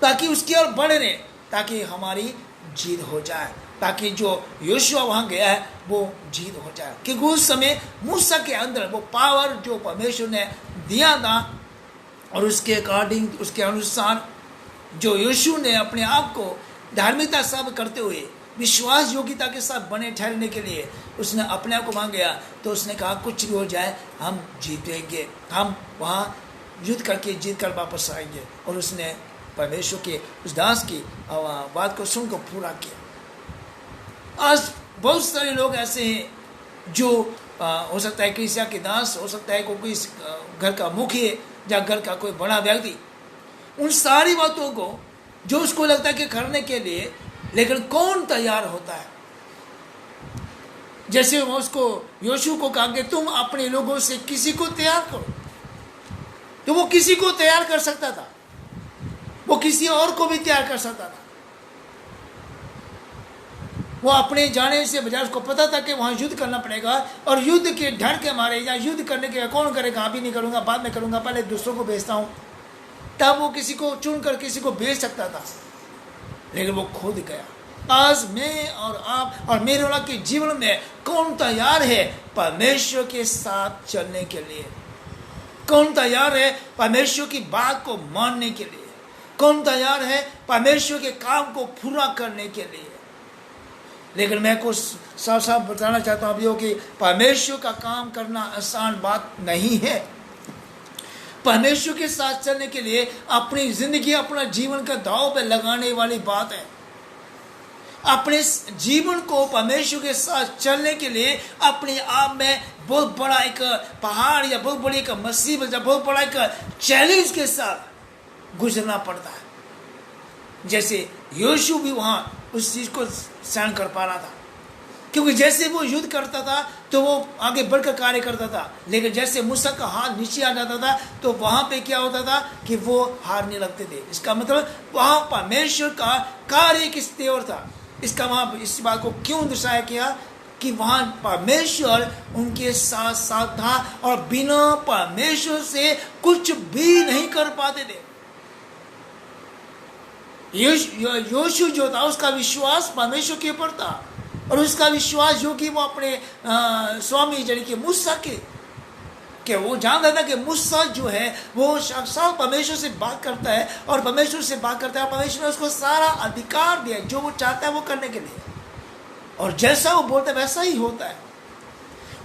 ताकि उसकी ओर बढ़े रहे, ताकि हमारी जीत हो जाए, ताकि जो यहोशू वहां गया है वो जीत हो जाए। क्योंकि उस समय मूसा के अंदर वो पावर जो परमेश्वर ने दिया था, और उसके अकॉर्डिंग, उसके अनुसार जो यहोशू ने अपने आप को धार्मिकता सब करते हुए विश्वास योग्यता के साथ बने ठहरने के लिए उसने अपने आप को वहां गया, तो उसने कहा कुछ भी हो जाए हम जीतेंगे, हम वहां युद्ध करके जीत कर वापस आएंगे। और उसने परमेश्वर के उस दास की बात को सुनकर पूरा किया। आज बहुत सारे लोग ऐसे हैं जो हो सकता है कलीसिया के दास, हो सकता है कोई घर का मुखिया या घर का कोई बड़ा व्यक्ति, उन सारी बातों को जो उसको लगता है कि करने के लिए, लेकिन कौन तैयार होता है? जैसे वो उसको यहोशू को कहा कि तुम अपने लोगों से किसी को तैयार करो, तो वो किसी को तैयार कर सकता था, वो किसी और को भी तैयार कर सकता था। वो अपने जाने से बजाय उसको पता था कि वहां युद्ध करना पड़ेगा, और युद्ध के डर के मारे या युद्ध करने के कौन करेगा, अभी नहीं करूंगा, बाद में करूंगा, पहले दूसरों को भेजता हूं, तब वो किसी को चुनकर किसी को भेज सकता था। लेकिन वो खुद गया। आज मैं और आप और मेरे वाला के जीवन में कौन तैयार है परमेश्वर के साथ चलने के लिए? कौन तैयार है परमेश्वर की बात को मानने के लिए? कौन तैयार है परमेश्वर के काम को पूरा करने के लिए? लेकिन मैं कुछ साफ साफ बताना चाहता हूं अभी कि परमेश्वर का काम करना आसान बात नहीं है। परमेश्वर के साथ चलने के लिए अपनी जिंदगी, अपना जीवन का दांव पे लगाने वाली बात है। अपने जीवन को परमेश्वर के साथ चलने के लिए अपने आप में बहुत बड़ा एक पहाड़ या बहुत बड़ी एक मुसीबत या बहुत बड़ा एक चैलेंज के साथ गुजरना पड़ता है। जैसे यहोशू भी वहां उस चीज को सहन कर पा रहा था, क्योंकि जैसे वो युद्ध करता था तो वो आगे बढ़कर कार्य करता था, लेकिन जैसे मूसा का हाथ नीचे आ जाता था तो वहां पे क्या होता था कि वो हारने लगते थे। इसका मतलब वहां परमेश्वर का कार्य किस तेवर था। इसका वहां इस बात को क्यों दर्शाया किया कि वहां परमेश्वर उनके साथ साथ था, और बिना परमेश्वर से कुछ भी नहीं कर पाते थे। यहोशू जो था उसका विश्वास परमेश्वर के ऊपर था, और उसका विश्वास जो कि वो अपने स्वामी यानी कि मूसा के वो जानता था कि मूसा जो है वो साक्षात परमेश्वर से बात करता है, और परमेश्वर से बात करता है, और परमेश्वर ने उसको सारा अधिकार दिया जो वो चाहता है वो करने के लिए, और जैसा वो बोलता है वैसा ही होता है।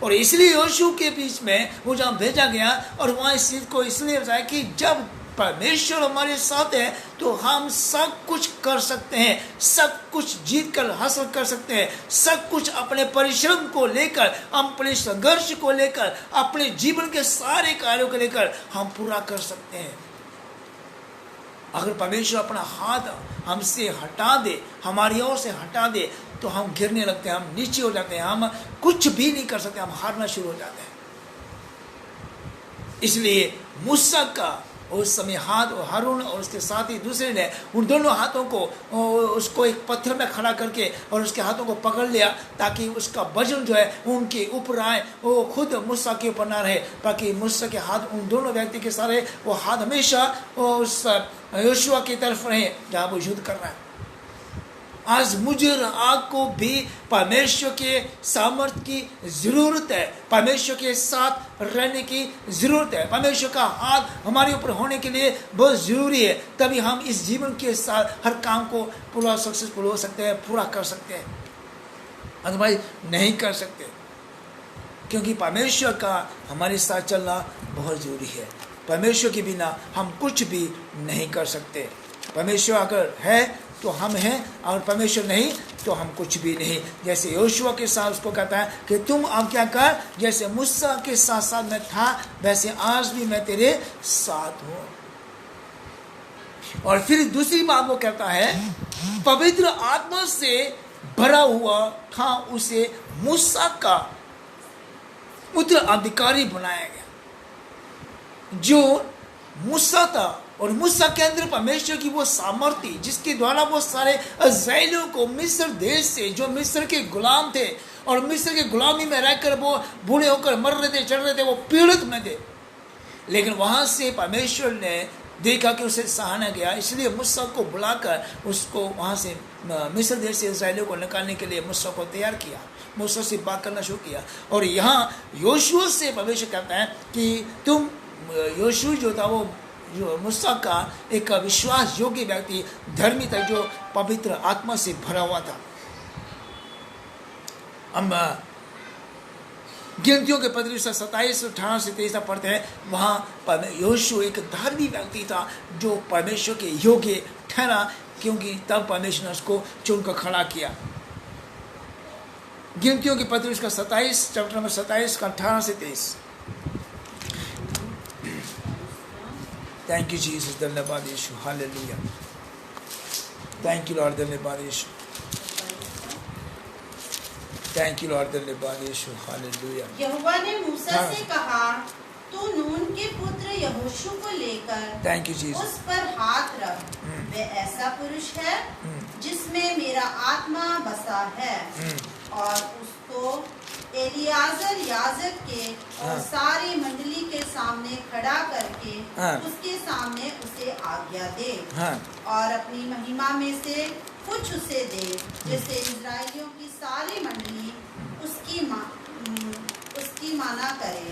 और इसलिए यहोशू के बीच में वो जहाँ भेजा गया, और वहाँ इस चीज को इसलिए बताया कि जब परमेश्वर हमारे साथ है तो हम सब कुछ कर सकते हैं, सब कुछ जीत कर हासिल कर सकते हैं, सब कुछ अपने परिश्रम को लेकर, अपने संघर्ष को लेकर, अपने जीवन के सारे कार्यों को लेकर हम पूरा कर सकते हैं। अगर परमेश्वर अपना हाथ हमसे हटा दे, हमारी ओर से हटा दे, तो हम गिरने लगते हैं, हम नीचे हो जाते हैं, हम कुछ भी नहीं कर सकते, हम हारना शुरू हो जाते हैं। इसलिए मूसा का उस समय हाथ, हारून और उसके साथ ही दूसरे ने उन दोनों हाथों को उसको एक पत्थर में खड़ा करके और उसके हाथों को पकड़ लिया, ताकि उसका वजन जो है उनके ऊपर आए, वो खुद मूसा के ऊपर ना रहे, ताकि मूसा के हाथ, उन दोनों व्यक्ति के सारे वो हाथ हमेशा उस यहोशू की तरफ रहे जहाँ वो युद्ध कर रहा है। आज मुझे आपको भी परमेश्वर के सामर्थ्य की जरूरत है, परमेश्वर के साथ रहने की जरूरत है। परमेश्वर का हाथ हमारे ऊपर होने के लिए बहुत जरूरी है, तभी हम इस जीवन के साथ हर काम को पूरा सक्सेसफुल हो सकते हैं, पूरा कर सकते हैं, अदरवाइज नहीं कर सकते, क्योंकि परमेश्वर का हमारे साथ चलना बहुत जरूरी है। परमेश्वर के बिना हम कुछ भी नहीं कर सकते। परमेश्वर अगर है तो हम हैं, और परमेश्वर नहीं तो हम कुछ भी नहीं। जैसे यहोशू के साथ उसको कहता है कि तुम अब क्या कर, जैसे मूसा के साथ साथ मैं था वैसे आज भी मैं तेरे साथ हूं। और फिर दूसरी बात वो कहता है, पवित्र आत्मा से भरा हुआ था उसे मूसा का उत्तराधिकारी बनाया गया। जो मूसा था और मूसा के अंदर परमेश्वर की वो सामर्थ्य जिसके द्वारा वो सारे इस्राएलियों को मिस्र देश से, जो मिस्र के गुलाम थे और मिस्र के गुलामी में रहकर वो बूढ़े होकर मर रहे थे, चढ़ रहे थे, वो पीड़ित में थे, लेकिन वहां से परमेश्वर ने देखा कि उसे सहारा गया, इसलिए मूसा को बुलाकर उसको वहां से मिस्र देश से इस्राएलियों को निकालने के लिए मूसा को तैयार किया, मूसा से बात करना शुरू किया। और यहाँ योशुआ से परमेश्वर कहता है कि तुम, योशुआ जो था वो जो मूसा का एक विश्वास योग्य व्यक्ति, धर्मी था, जो पवित्र आत्मा से भरा हुआ था। हम गिनतियों के पत्र 27, 18 से 23 पढ़ते हैं, वहाँ योशुआ एक धार्मिक व्यक्ति था जो परमेश्वर के योग्य ठहरा, क्योंकि तब परमेश्वर ने उसको चुनकर खड़ा किया। गिनतियों के पत्र उसका 27, चैप्टर नंबर 27 का 18 से 23। थैंक यू जीसस, धन्यवाद यीशु, हालेलुया, थैंक यू लॉर्ड, धन्यवाद यीशु, थैंक यू लॉर्ड, धन्यवाद यीशु, हालेलुया। यहोवा ने मूसा से कहा, तू नून के पुत्र यहोशू को लेकर थैंक यू जीसस उस पर हाथ रख। वे ऐसा पुरुष है जिसमें मेरा आत्मा बसा है, और उसको एलियाजर याजक के और सारी मंडली के सामने खड़ा करके उसके सामने उसे आज्ञा दे, और अपनी महिमा में से कुछ उसे दे, जिससे इजराइलियों की सारी मंडली उसकी माना करे,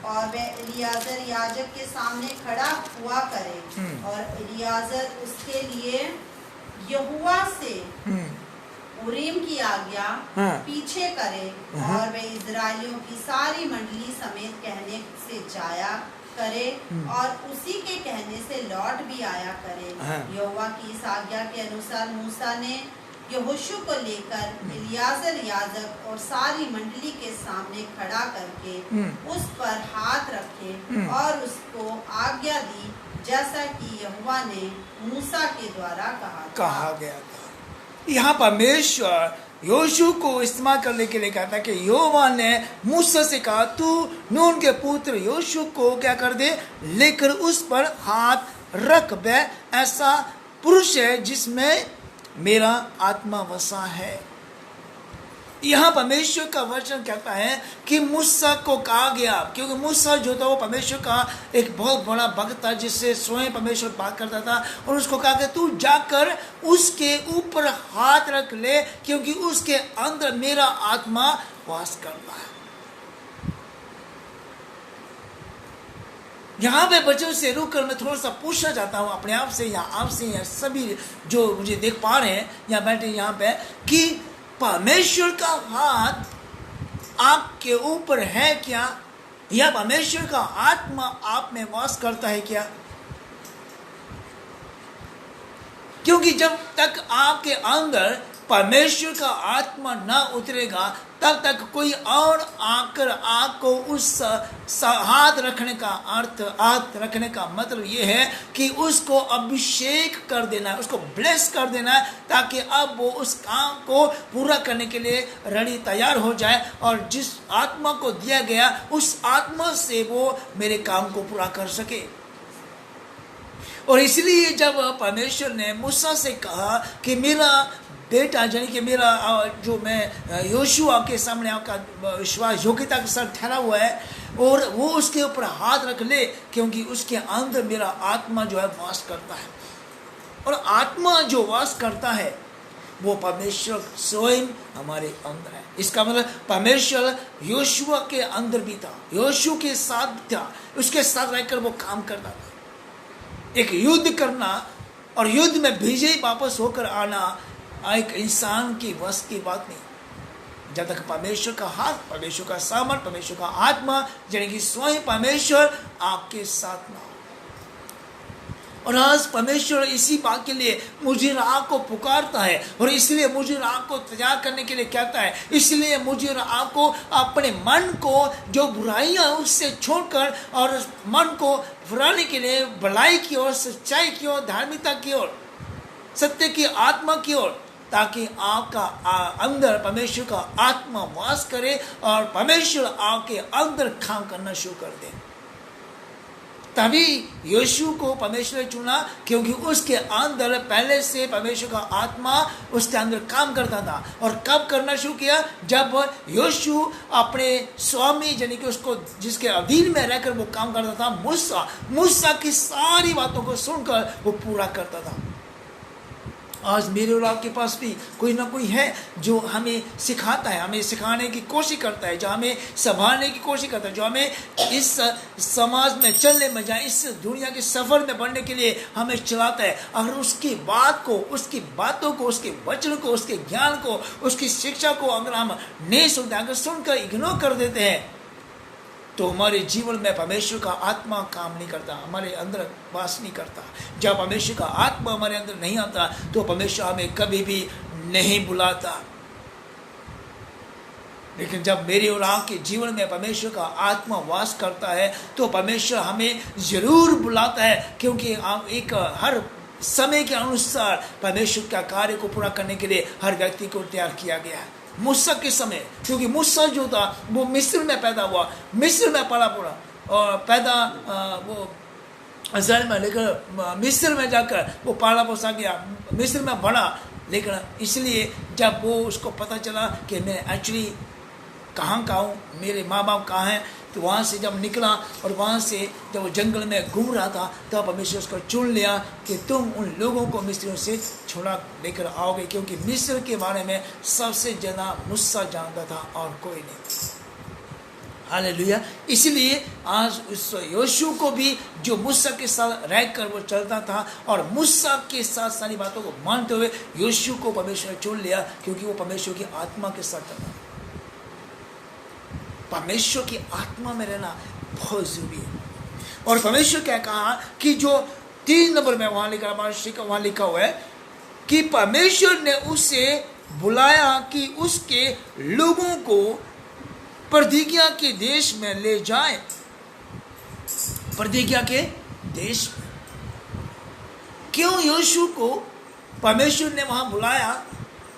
और वह एलियाजर याजक के सामने खड़ा हुआ करे, और एलियाजर उसके लिए यहोवा से उरीम की आज्ञा पीछे करे, और वे इजराइलियों की सारी मंडली समेत कहने से जाया करे, और उसी के कहने से लौट भी आया करे। यहोवा की इस आज्ञा के अनुसार मूसा ने यहोशू को लेकर एलियाजर याजक और सारी मंडली के सामने खड़ा करके उस पर हाथ रखे और उसको आज्ञा दी, जैसा कि यहोवा ने मूसा के द्वारा कहा गया था। यहाँ परमेश्वर योशू को इस्तेमाल करने के लिए कहता है कि यहोवा ने मूसा से कहा, तू नून के पुत्र योशू को क्या कर दे, लेकर उस पर हाथ रख। वह ऐसा पुरुष है जिसमें मेरा आत्मा वसा है। यहाँ परमेश्वर का वचन कहता है कि मूसा को कहा गया, क्योंकि मूसा जो था वो परमेश्वर का एक बहुत बड़ा भक्त था, जिससे स्वयं परमेश्वर बात करता था, और उसको कहा कि तू जाकर उसके ऊपर हाथ रख ले, क्योंकि उसके अंदर मेरा आत्मा वास करता है। यहाँ पे बच्चों से रुक कर मैं थोड़ा सा पूछना चाहता हूँ अपने आप से या आपसे या सभी जो मुझे देख पा रहे हैं या बैठे यहाँ पे, कि परमेश्वर का हाथ आपके ऊपर है क्या, या परमेश्वर का आत्मा आप में वास करता है क्या? क्योंकि जब तक आपके अंदर परमेश्वर का आत्मा ना उतरेगा, तब तक कोई और आकर आपको उस हाथ रखने का हाथ रखने का मतलब ये है कि उसको अभिषेक कर देना है, उसको ब्लेस कर देना है, ताकि अब वो उस काम को पूरा करने के लिए रेडी तैयार हो जाए, और जिस आत्मा को दिया गया उस आत्मा से वो मेरे काम को पूरा कर सके। और इसलिए जब परमेश्वर ने मूसा से कहा कि मेरा बेटा, यानी कि मेरा जो मैं योशुआ के सामने आपका विश्वास योग्यता के साथ ठहरा हुआ है, और वो उसके ऊपर हाथ रख ले, क्योंकि उसके अंदर मेरा आत्मा जो है वास करता है। और आत्मा जो वास करता है वो परमेश्वर स्वयं हमारे अंदर है। इसका मतलब परमेश्वर योशुआ के अंदर भी था, योशु के साथ था, उसके साथ रहकर वो काम करता था। एक युद्ध करना और युद्ध में विजयी वापस होकर आना एक इंसान की वश की बात नहीं, जब तक परमेश्वर का हाथ, परमेश्वर का सामर्थ, परमेश्वर का आत्मा, यानी कि स्वयं परमेश्वर आपके साथ ना हो। और आज परमेश्वर इसी बात के लिए मुझे राह को पुकारता है, और इसलिए मुझे राह को तैयार करने के लिए कहता है। इसलिए मुझे राह को, अपने मन को जो बुराइयां उससे छोड़कर और मन को फुराने के लिए भलाई की ओर, सच्चाई की ओर, धार्मिकता की ओर, सत्य की आत्मा की ओर, ताकि आपका अंदर परमेश्वर का आत्मा वास करे और परमेश्वर आपके अंदर काम करना शुरू कर दे। तभी यीशु को परमेश्वर ने चुना, क्योंकि उसके अंदर पहले से परमेश्वर का आत्मा उसके अंदर काम करता था। और कब करना शुरू किया? जब यीशु अपने स्वामी यानी कि उसको जिसके अधीन में रहकर वो काम करता था, मूसा की सारी बातों को सुनकर वो पूरा करता था। आज मेरे और आपके पास भी कोई ना कोई है जो हमें सिखाता है, हमें सिखाने की कोशिश करता है, जो हमें संभालने की कोशिश करता है, जो हमें इस समाज में चलने में जाए, इस दुनिया के सफ़र में बढ़ने के लिए हमें चलाता है। अगर उसकी बात को, उसकी बातों को, उसके वचन को, उसके ज्ञान को, उसकी शिक्षा को अगर हम नहीं सुनते, अगर सुनकर इग्नोर कर देते हैं, तो हमारे जीवन में परमेश्वर का आत्मा काम नहीं करता, हमारे अंदर वास नहीं करता। जब परमेश्वर का आत्मा हमारे अंदर नहीं आता तो परमेश्वर हमें कभी भी नहीं बुलाता। लेकिन जब मेरे और आपके जीवन में परमेश्वर का आत्मा वास करता है तो परमेश्वर हमें जरूर बुलाता है, क्योंकि हम एक हर समय के अनुसार परमेश्वर का कार्य को पूरा करने के लिए हर व्यक्ति को तैयार किया गया है। मूसा के समय, क्योंकि मूसा जो था वो मिस्र में पैदा हुआ, मिस्र में पला पूरा और पैदा वो इस्राएल में, लेकिन मिस्र में जाकर वो पाला पोसा गया, मिस्र में बढ़ा। लेकिन इसलिए जब वो उसको पता चला कि मैं एक्चुअली कहाँ का हूँ, मेरे माँ बाप कहाँ हैं, तो वहाँ से जब निकला और वहाँ से जब वो जंगल में घूम रहा था तब परमेश्वर उसको चुन लिया कि तुम उन लोगों को मिस्रियों से छुड़ा लेकर आओगे, क्योंकि मिस्र के बारे में सबसे ज़्यादा मूसा जानता था और कोई नहीं। हालेलुया। इसलिए आज उस यीशु को भी जो मूसा के साथ रहकर वो चलता था और मूसा के साथ सारी बातों को मानते हुए यीशु को परमेश्वर ने चुन लिया, क्योंकि वो परमेश्वर की आत्मा के साथ चलता। परमेश्वर की आत्मा में रहना बहुत जरूरी है। और परमेश्वर क्या कहा कि जो 3 नंबर में वहां लिखा हुआ है कि परमेश्वर ने उसे बुलाया कि उसके लोगों को प्रतिज्ञा के देश में ले जाए। प्रतिज्ञा के देश में क्यों यीशु को परमेश्वर ने वहां बुलाया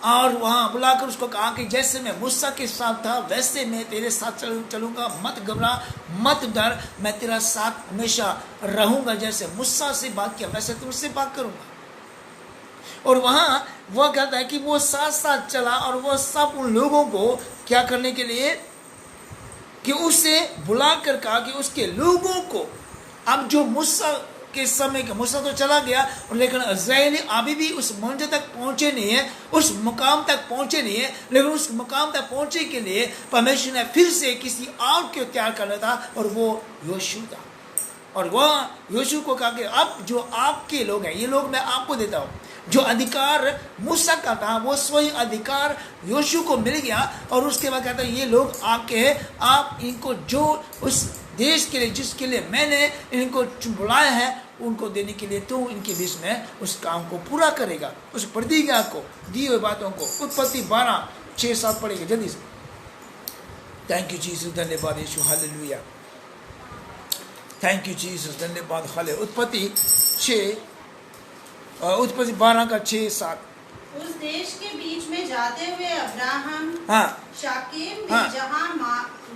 और वहां बुलाकर उसको कहा कि जैसे मैं मूसा के साथ था वैसे मैं तेरे साथ चलूंगा, मत घबरा, मत डर, मैं तेरा साथ हमेशा रहूंगा। जैसे मूसा से बात किया वैसे तुमसे बात करूंगा। और वहां वह कहता है कि वो साथ साथ चला और वह सब उन लोगों को क्या करने के लिए कि उसे बुलाकर कहा कि उसके लोगों को, अब जो मूसा के समय का, मूसा तो चला गया और लेकिन इस्राएली अभी भी उस मंजिल तक पहुंचे नहीं है, उस मुकाम तक पहुंचे नहीं है। लेकिन उस मुकाम तक पहुंचे के लिए परमेश्वर ने फिर से किसी और को तैयार करना था और वो यीशु था। और वह यीशु को कहा कि अब जो आपके लोग हैं, ये लोग मैं आपको देता हूँ। जो अधिकार मूसा का था वो स्वयं अधिकार यीशु को मिल गया। और उसके बाद कहता है ये लोग आपके हैं, आप इनको जो उस देश के लिए जिसके लिए मैंने इनको बुलाया है उनको देने के लिए तो इनके बीच में उस काम को पूरा करेगा, उस प्रतिज्ञा को, दी हुई बातों को। उत्पत्ति 12:6-7 पढ़ेगा जल्दी से। थैंक यू जीसस, धन्यवाद यीशु, हालेलुया। थैंक यू जीसस, धन्यवाद, हालेलुया। उत्पत्ति 12:6-7। उस देश के बीच में जाते हुए अब्राहम शाकेम में जहाँ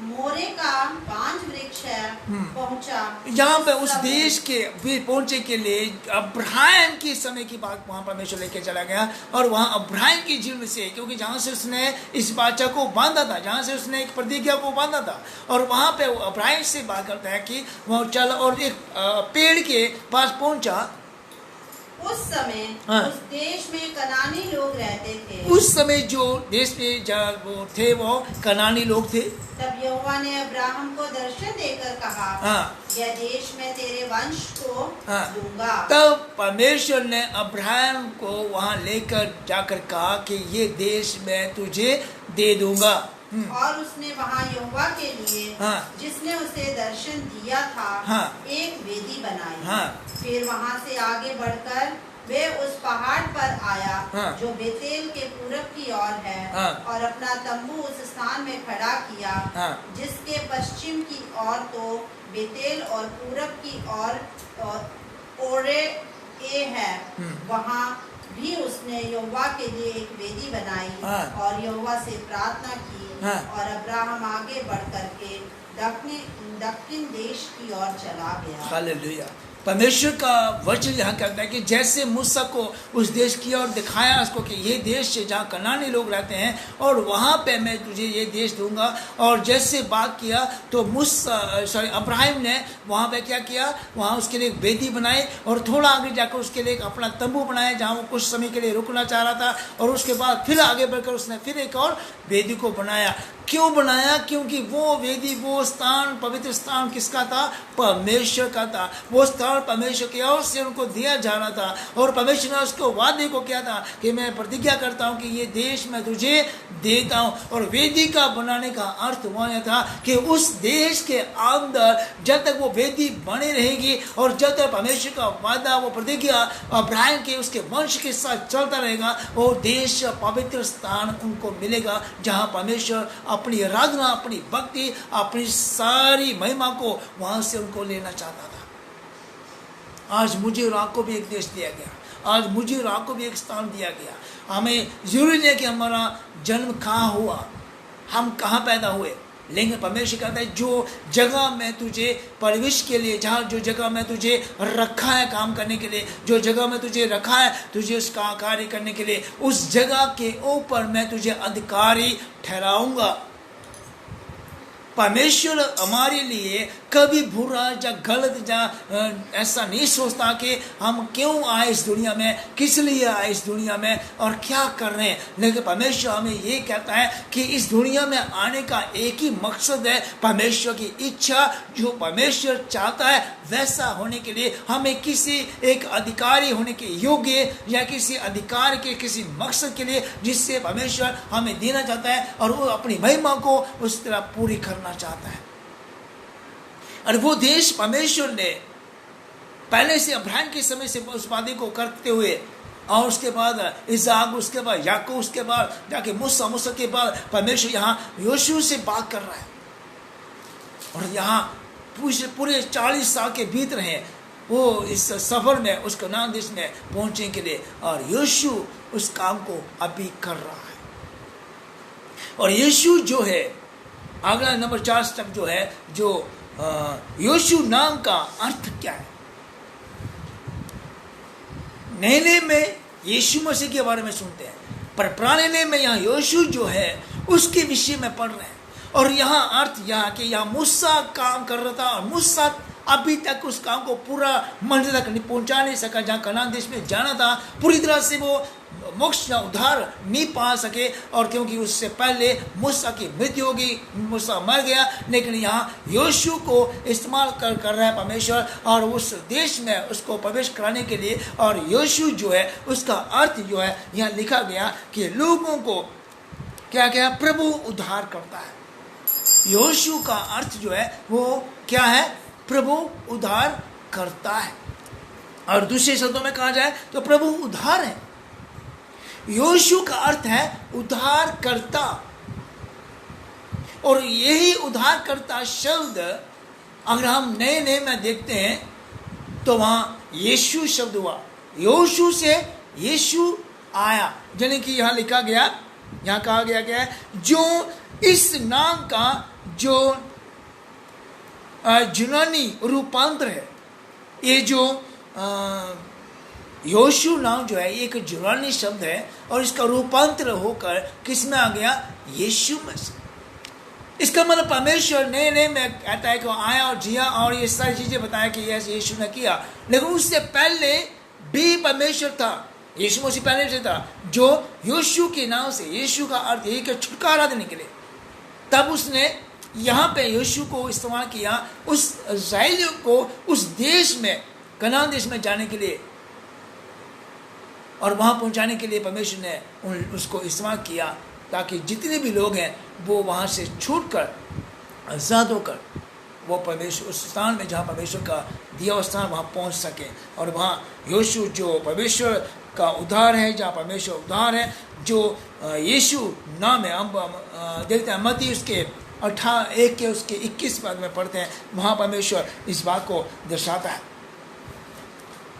मोरे का 5 वृक्ष है पहुंचा। यहाँ पे उस देश के भी पहुंचे के लिए अब्राहम की समय की बात वहां परमेश्वर लेके चला गया। और वहां अब्राहम की जीवन से, क्योंकि जहां से उसने इस बाचा को बांधा था, जहां से उसने एक प्रतिज्ञा को बांधा था, और वहां पे अब्राहम से बात करता है कि वह चल और एक पेड़ के पास पहुंचा। उस समय उस देश में कनानी लोग रहते थे। उस समय जो देश में वो थे वो कनानी लोग थे। तब यहोवा ने अब्राहम को दर्शन देकर कहा, यह देश मैं तेरे वंश को दूंगा। तब परमेश्वर ने अब्राहम को वहां लेकर जाकर कहा कि ये देश मैं तुझे दे दूंगा। और उसने वहाँ यहोवा के लिए जिसने उसे दर्शन दिया था एक वेदी बनाई। फिर वहाँ से आगे बढ़कर वे उस पहाड़ पर आया जो बेतेल के पूरब की ओर है और अपना तंबू उस स्थान में खड़ा किया जिसके पश्चिम की ओर तो बेतेल और पूरब की ओर ओरे ए है। वहाँ भी उसने यहोवा के लिए एक वेदी बनाई हाँ। और यहोवा से प्रार्थना की। हाँ। और अब्राहम आगे बढ़ करके दक्षिण देश की ओर चला गया। हालेलुया। परमेश्वर का वचन यहाँ कहता है कि जैसे मूसा को उस देश की ओर दिखाया उसको कि ये देश है जहाँ कनानी लोग रहते हैं और वहाँ पे मैं तुझे ये देश दूंगा, और जैसे बात किया तो अब्राहम ने वहाँ पे क्या किया, वहाँ उसके लिए एक वेदी बनाई और थोड़ा आगे जाकर उसके लिए एक अपना तंबू बनाया जहाँ वो कुछ समय के लिए रुकना चाह रहा था, और उसके बाद फिर आगे बढ़कर उसने फिर एक और वेदी को बनाया। क्यों बनाया? क्योंकि वो वेदी, वो स्थान, पवित्र स्थान किसका था? परमेश्वर का था। वो स्थान परमेश्वर की ओर से उनको दिया जाना था, और परमेश्वर ने उसको वादे को किया था कि मैं प्रतिज्ञा करता हूं कि ये देश मैं तुझे देता हूं। और वेदी का बनाने का अर्थ वह था कि उस देश के अंदर जब तक वो वेदी बनी रहेगी और जब तक परमेश्वर का वादा, वो प्रतिज्ञा अब्राहम के उसके वंश के साथ चलता रहेगा, वो देश, पवित्र स्थान उनको मिलेगा जहां परमेश्वर अपनी आराधना, अपनी भक्ति, अपनी सारी महिमा को वहां से उनको लेना चाहता था। आज मुझे और आपको भी एक देश दिया गया, आज मुझे और आपको भी एक स्थान दिया गया। हमें जरूरी नहीं कि हमारा जन्म कहाँ हुआ, हम कहाँ पैदा हुए, लेकिन परमेश्वर कहता है जो जगह मैं तुझे परविश के लिए, जहाँ जो जगह मैं तुझे रखा है काम करने के लिए, जो जगह मैं तुझे रखा है तुझे उसका कार्य करने के लिए, उस जगह के ऊपर मैं तुझे अधिकारी ठहराऊंगा। परमेश्वर हमारे लिए कभी बुरा या गलत या ऐसा नहीं सोचता कि हम क्यों आए इस दुनिया में, किस लिए आए इस दुनिया में और क्या कर रहे हैं। लेकिन परमेश्वर हमें ये कहता है कि इस दुनिया में आने का एक ही मकसद है, परमेश्वर की इच्छा, जो परमेश्वर चाहता है वैसा होने के लिए हमें किसी एक अधिकारी होने के योग्य या किसी अधिकार के किसी मकसद के लिए जिससे परमेश्वर हमें देना चाहता है, और वो अपनी महिमा को उस तरह पूरी करना चाहता है। और वो देश परमेश्वर ने पहले से अब्राहम के समय से उस वादे को करते हुए, और उसके बाद इसहाक, उसके बाद याकूब, उसके बाद जाके मूसा के बाद परमेश्वर यहाँ योशू से बात कर रहा है। और यहाँ पूरे 40 साल के बीत रहे हैं वो इस सफर में उस कनान देश में पहुंचने के लिए, और यीशु उस काम को अभी कर रहा है। और यीशु जो है, अगला नंबर 4 स्टेप जो है, जो यीशु नाम का अर्थ क्या है। नए नियम में यीशु मसीह के बारे में सुनते हैं, पर पुराने नियम में यहाँ यीशु जो है उसके विषय में पढ़ रहे हैं। और यहाँ अर्थ यहाँ कि यहाँ मूसा काम कर रहा था, और मूसा अभी तक उस काम को पूरा मंजिल तक पहुंचा नहीं सका, जहाँ कनान देश में जाना था पूरी तरह से वो मोक्ष या उद्धार नहीं पा सके, और क्योंकि उससे पहले मूसा की मृत्यु होगी, मूसा मर गया। लेकिन यहाँ यीशु को इस्तेमाल कर रहा है परमेश्वर, और उस देश में उसको प्रवेश कराने के लिए। और यीशु जो है उसका अर्थ जो है यहाँ लिखा गया कि लोगों को क्या क्या प्रभु उद्धार करता है। यीशु का अर्थ जो है वो क्या है? प्रभु उद्धार करता है। और दूसरे शब्दों में कहा जाए तो प्रभु उद्धार है। यीशु का अर्थ है उद्धार करता, और यही उद्धार करता शब्द अगर हम नए नए में देखते हैं तो वहां यीशु शब्द हुआ, यीशु से यीशु आया, यानी कि यहाँ लिखा गया, यहाँ कहा गया क्या है, जो इस नाम का जो यूनानी रूपांतर है, ये जो यीशु नाम जो है एक यूनानी शब्द है, और इसका रूपांतर होकर किस में आ गया? यीशु में। इसका मतलब परमेश्वर नए नए में कहता है कि आया और जिया और ये सारी चीजें बताया कि यह यीशु ने किया। लेकिन उससे पहले भी परमेश्वर था, यीशु मसीह पहले से था, जो यीशु के नाम से, यीशु का अर्थ यही कि छुटकारा देने के लिए, तब उसने यहाँ पे यीशु को इस्तेमाल किया उस इस्राएलियों को उस देश में, कनान देश में जाने के लिए और वहाँ पहुँचाने के लिए परमेश्वर ने उसको इस्तेमाल किया, ताकि जितने भी लोग हैं वो वहाँ से छूटकर आज़ाद होकर वो परमेश्वर उस स्थान में जहाँ परमेश्वर का दिया हुआ स्थान वहाँ पहुँच सके। और वहाँ यीशु जो परमेश्वर का उद्धार है, जहाँ परमेश्वर उद्धार है, जो यीशु नाम है, हम देखते हैं मत्ती उसके 1 के उसके 21 पद में पढ़ते हैं, वहाँ परमेश्वर इस बात को दर्शाता है।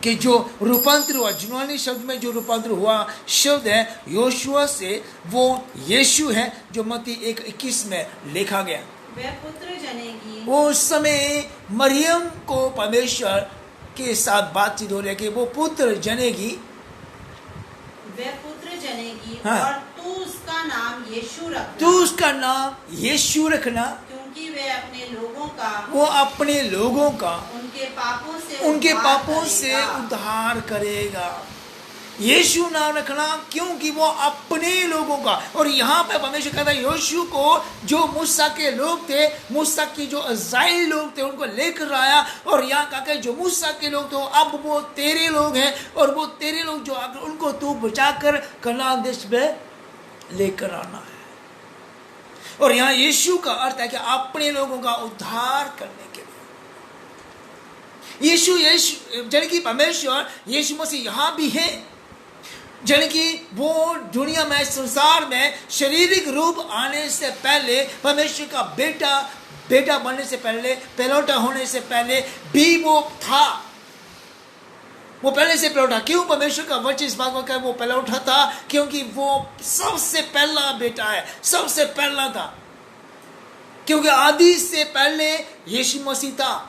कि जो रूपांतर हुआ, यूनानी शब्द में जो रूपांतर हुआ शब्द है योशुआ से, वो यीशु है जो मत्ती 1:21 में लिखा गया। वह पुत्र जनेगी। वो उस समय मरियम को परमेश्वर के साथ बातचीत हो रही है कि वो पुत्र जनेगी। वह पुत्र जनेगी हाँ। और तू उसका नाम यीशु रखना। तो उसका नाम यीशु रखना, क्योंकि वह अपने लोगों का, वो अपने लोगों का उनके पापों से उद्धार करेगा। यीशु नाम रखना क्योंकि वो अपने लोगों का। और यहाँ पे परमेश्वर कहता है यीशु को जो मूसा के लोग थे, मूसा की जो इस्राएली लोग थे, उनको लेकर आया। और यहाँ कहा जो मूसा के लोग थे अब वो तेरे लोग हैं, और वो तेरे लोग जो उनको तू बचाकर कनान देश में लेकर आना है। और यहाँ यीशु का अर्थ है कि अपने लोगों का उद्धार करने के लिए। यीशु जन की परमेश्वर यीशु मसीह यहाँ भी है, जन की वो दुनिया में, संसार में शारीरिक रूप आने से पहले, परमेश्वर का बेटा बनने से पहले, पहलौठा होने से पहले भी वो था। वो पहले से पहलौठा। क्यों परमेश्वर का वचन इस बात का वो पहलौठा था? क्योंकि वो सबसे पहला बेटा है, सबसे पहला था। क्योंकि आदि से पहले यीशु मसीह था।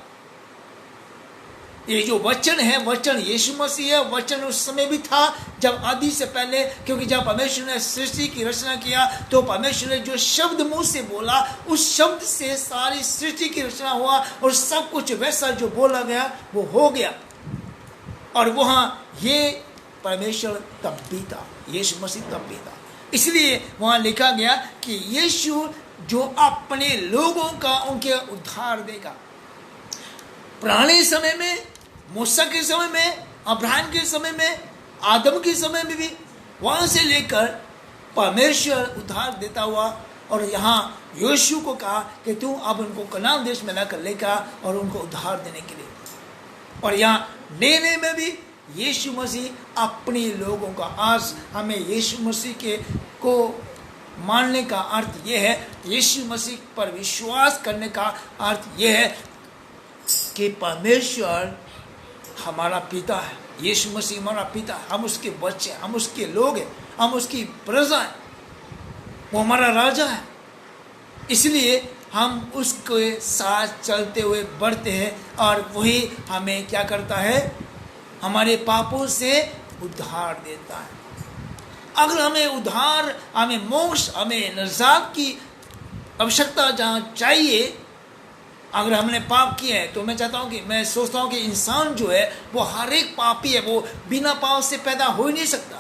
ये जो वचन है, वचन यीशु मसीह है। वचन उस समय भी था जब आदि से पहले, क्योंकि जब परमेश्वर ने सृष्टि की रचना किया तो परमेश्वर ने जो शब्द मुंह से बोला, उस शब्द से सारी सृष्टि की रचना हुआ, और सब कुछ वैसा जो बोला गया वो हो गया। और वहाँ ये परमेश्वर तब भी था, यीशु मसीह तब भी था। इसलिए वहाँ लिखा गया कि यीशु जो अपने लोगों का, उनके उद्धार देगा। पुराने समय में, मूसा के समय में, अब्राहम के समय में, आदम के समय में भी वहाँ से लेकर परमेश्वर उद्धार देता हुआ। और यहाँ यीशु को कहा कि तू अब उनको कनान देश में लाकर लेकर और उनको उद्धार देने के लिए। और यहाँ लेने में भी यीशु मसीह अपने लोगों का। आज हमें यीशु मसीह को मानने का अर्थ यह है, यीशु मसीह पर विश्वास करने का अर्थ यह है कि परमेश्वर हमारा पिता है, यीशु मसीह हमारा पिता है, हम उसके बच्चे हैं, हम उसके लोग हैं, हम उसकी प्रजा हैं, वो हमारा राजा है। इसलिए हम उसके साथ चलते हुए बढ़ते हैं, और वही हमें क्या करता है? हमारे पापों से उद्धार देता है। अगर हमें उद्धार, हमें मोक्ष, हमें नजात की आवश्यकता जहाँ चाहिए, अगर हमने पाप किए हैं, तो मैं सोचता हूँ कि इंसान जो है वो हर एक पापी है। वो बिना पाप से पैदा हो ही नहीं सकता।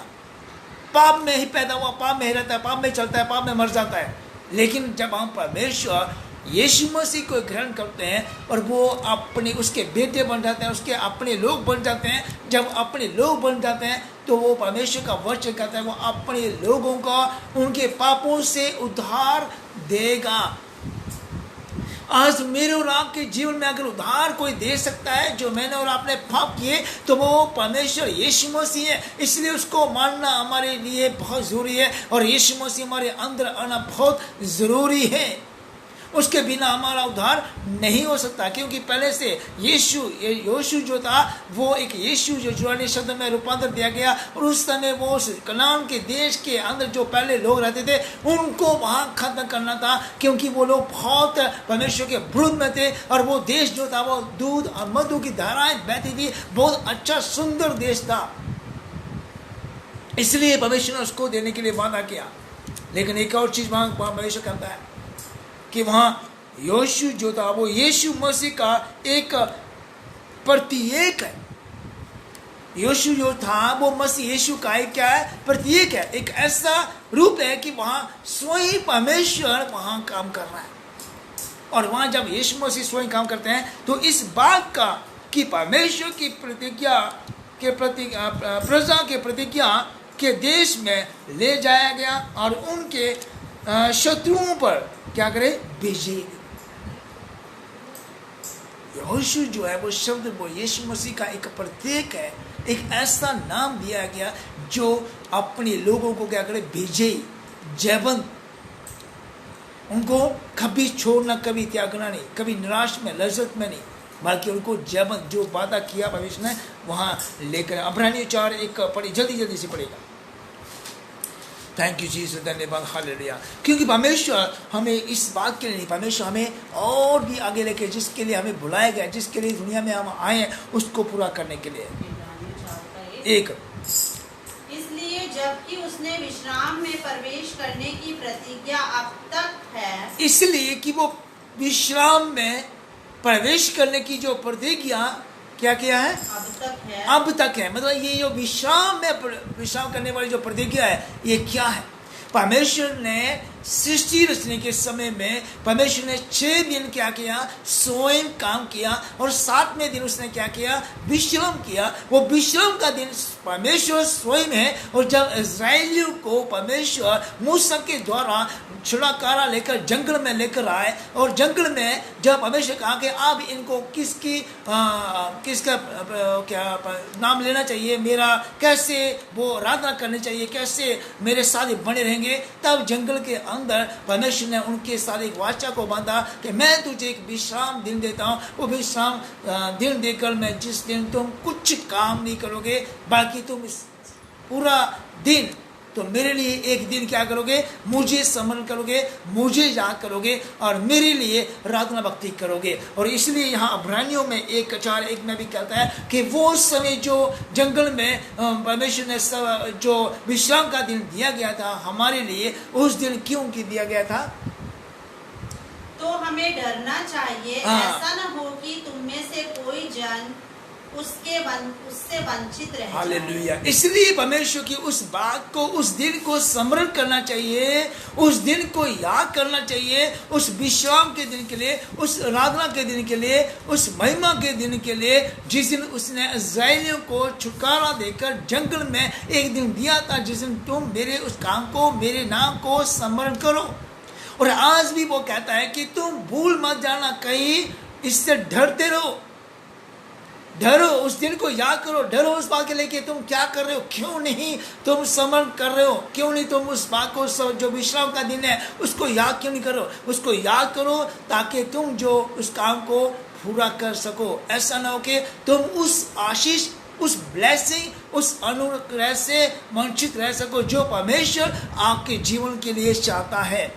पाप में ही पैदा हुआ, पाप में ही रहता है, पाप में चलता है, पाप में मर जाता है। लेकिन जब हम परमेश्वर यीशु मसीह को ग्रहण करते हैं और वो अपने उसके बेटे बन जाते हैं, उसके अपने लोग बन जाते हैं, जब अपने लोग बन जाते हैं तो वो परमेश्वर का वचन कहता है वो अपने लोगों का उनके पापों से उद्धार देगा। आज मेरे और आपके जीवन में अगर उद्धार कोई दे सकता है जो मैंने और आपने पाप किए, तो वो परमेश्वर यीशु मसीह है। इसलिए उसको मानना हमारे लिए बहुत ज़रूरी है, और यीशु मसीह हमारे अंदर आना बहुत ज़रूरी है। उसके बिना हमारा उद्धार नहीं हो सकता, क्योंकि पहले से यीशु जो था वो एक यीशु जो जुरानी शब्द में रूपांतर दिया गया, और उस समय वो उस कनान के देश के अंदर जो पहले लोग रहते थे उनको वहाँ खत्म करना था, क्योंकि वो लोग बहुत परमेश्वर के विरुद्ध में थे। और वो देश जो था वो दूध और मधु की धाराएं बहती थी, बहुत अच्छा सुंदर देश था। इसलिए परमेश्वर ने उसको देने के लिए वादा किया। लेकिन एक और चीज वहाँ परमेश्वर कहता है कि वहाँ यीशु जो था वो यीशु मसीह का एक प्रतीक है। यीशु जो था वो मसीह यीशु का एक क्या है? प्रतीक है। एक ऐसा रूप है कि वहाँ स्वयं परमेश्वर वहाँ काम कर रहा है। और वहाँ जब यीशु मसीह स्वयं काम करते हैं तो इस बात का कि परमेश्वर की प्रतिज्ञा के प्रति प्रजा के प्रतिज्ञा के देश में ले जाया गया, और उनके शत्रुओं पर क्या करे? विजय। यीशु जो है वो शब्द वो यीशु मसीह का एक प्रतीक है, एक ऐसा नाम दिया गया जो अपने लोगों को क्या करे? विजय, जयवंत। उनको कभी छोड़ना, कभी त्यागना नहीं, कभी निराश में, लज्जत में नहीं, बल्कि उनको जब जो वादा किया परमेश्वर ने वहाँ लेकर। अब्रानियों 4:1 पढ़ी, जल्दी से पढ़ेगा। थैंक यू जीसस, धन्यवाद, हालेलुया। क्योंकि परमेश्वर हमें इस बात के लिए नहीं, परमेश्वर हमें और भी आगे लेके, जिसके लिए हमें बुलाया गया, जिसके लिए दुनिया में हम आए हैं, उसको पूरा करने के लिए। एक, इसलिए जबकि उसने विश्राम में प्रवेश करने की प्रतिज्ञा अब तक है, इसलिए कि वो विश्राम में प्रवेश करने की जो प्रतिज्ञा क्या किया है, अब तक है। मतलब ये जो विश्राम करने वाली जो प्रतिज्ञा है, ये क्या है? परमेश्वर ने सृष्टि रचने के समय में परमेश्वर ने 6 दिन क्या किया, स्वयं काम किया, और 7वें दिन उसने क्या किया, विश्राम किया। वो विश्राम का दिन परमेश्वर स्वयं है। और जब इस्राएलियों को परमेश्वर मूसा के द्वारा छुड़ाकारा लेकर जंगल में लेकर आए, और जंगल में जब परमेश्वर कहा कि अब इनको किसका क्या नाम लेना चाहिए, मेरा कैसे वो आराधना करनी चाहिए, कैसे मेरे साथ बने रहेंगे, तब जंगल के अंदर परमेश्वर ने उनके साथ एक वाचा को बांधा कि मैं तुझे एक विश्राम दिन देता हूँ। वो विश्राम दिन देकर मैं जिस दिन तुम कुछ काम नहीं करोगे, बाकी तुम इस पूरा दिन तो मेरे लिए एक दिन क्या करोगे, मुझे स्मरण करोगे, मुझे याद करोगे, और मेरे लिए आराधना भक्ति करोगे। और इसलिए यहाँ अब्रानियों में 1:4-1 में भी कहता है कि वो समय जो जंगल में परमेश्वर ने जो विश्राम का दिन दिया गया था हमारे लिए, उस दिन क्यों दिया गया था? तो हमें डरना चाहिए, ऐसा न हो कि तुम में से कोई जन उससे वंचित रहे। हालेलुया। इसलिए परमेश्वर की उस बात को, उस दिन को स्मरण करना चाहिए, उस दिन को याद करना चाहिए, उस विश्राम के दिन के लिए, उस आराधना के दिन के लिए, उस महिमा के दिन के लिए, जिस दिन उसने इस्राएलियों को छुटकारा देकर जंगल में एक दिन दिया था, जिस दिन तुम मेरे उस काम को, मेरे नाम को स्मरण करो। और आज भी वो कहता है कि तुम भूल मत जाना, कहीं इससे डरते रहो, डरो, उस दिन को याद करो, डरो उस बात के लिए कि तुम क्या कर रहे हो, क्यों नहीं तुम स्मरण कर रहे हो, क्यों नहीं तुम उस बात को, जो विश्राम का दिन है उसको याद क्यों नहीं करो, उसको याद करो ताकि तुम जो उस काम को पूरा कर सको। ऐसा ना हो कि तुम उस आशीष, उस ब्लेसिंग, उस अनुग्रह से वंचित रह सको जो परमेश्वर आपके जीवन के लिए चाहता है।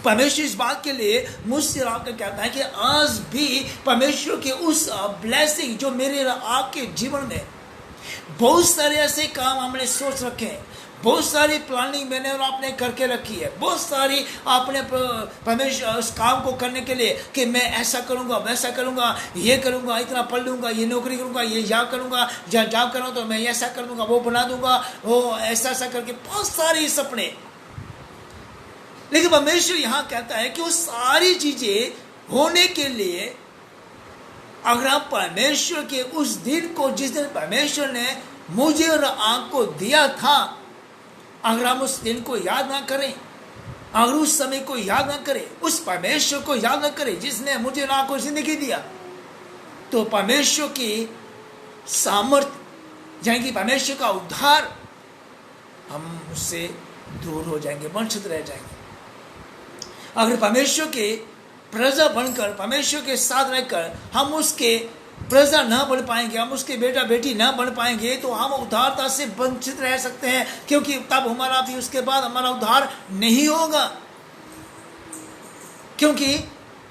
परमेश्वर इस बात के लिए मुझसे आकर कहता है कि आज भी परमेश्वर के उस ब्लेसिंग जो मेरे आपके जीवन में, बहुत सारे ऐसे काम हमने सोच रखे हैं, बहुत सारी प्लानिंग मैंने और आपने करके रखी है, बहुत सारी आपने परमेश्वर उस काम को करने के लिए कि मैं ऐसा करूंगा, वैसा करूंगा, ये करूंगा, इतना पढ़ लूंगा, ये नौकरी करूंगा, ये जॉब करूंगा, जॉब करूँ तो मैं ऐसा कर दूंगा, वो बना दूंगा, वो ऐसा करके बहुत सारे सपने। लेकिन परमेश्वर यहाँ कहता है कि वो सारी चीजें होने के लिए अगर आप परमेश्वर के उस दिन को, जिस दिन परमेश्वर ने मुझे और आपको दिया था, अगर हम उस दिन को याद ना करें, अगर उस समय को याद ना करें, उस परमेश्वर को याद ना करें जिसने मुझे और आपको जिंदगी दिया, तो परमेश्वर की सामर्थ्य यानी कि परमेश्वर का उद्धार, हम उससे दूर हो जाएंगे, वंचित रह जाएंगे। अगर परमेश्वर के प्रजा बनकर, परमेश्वर के साथ रहकर हम उसके प्रजा न बन पाएंगे, हम उसके बेटा बेटी न बन पाएंगे, तो हम उद्धारता से वंचित रह सकते हैं, क्योंकि तब हमारा भी उसके बाद हमारा उद्धार नहीं होगा। क्योंकि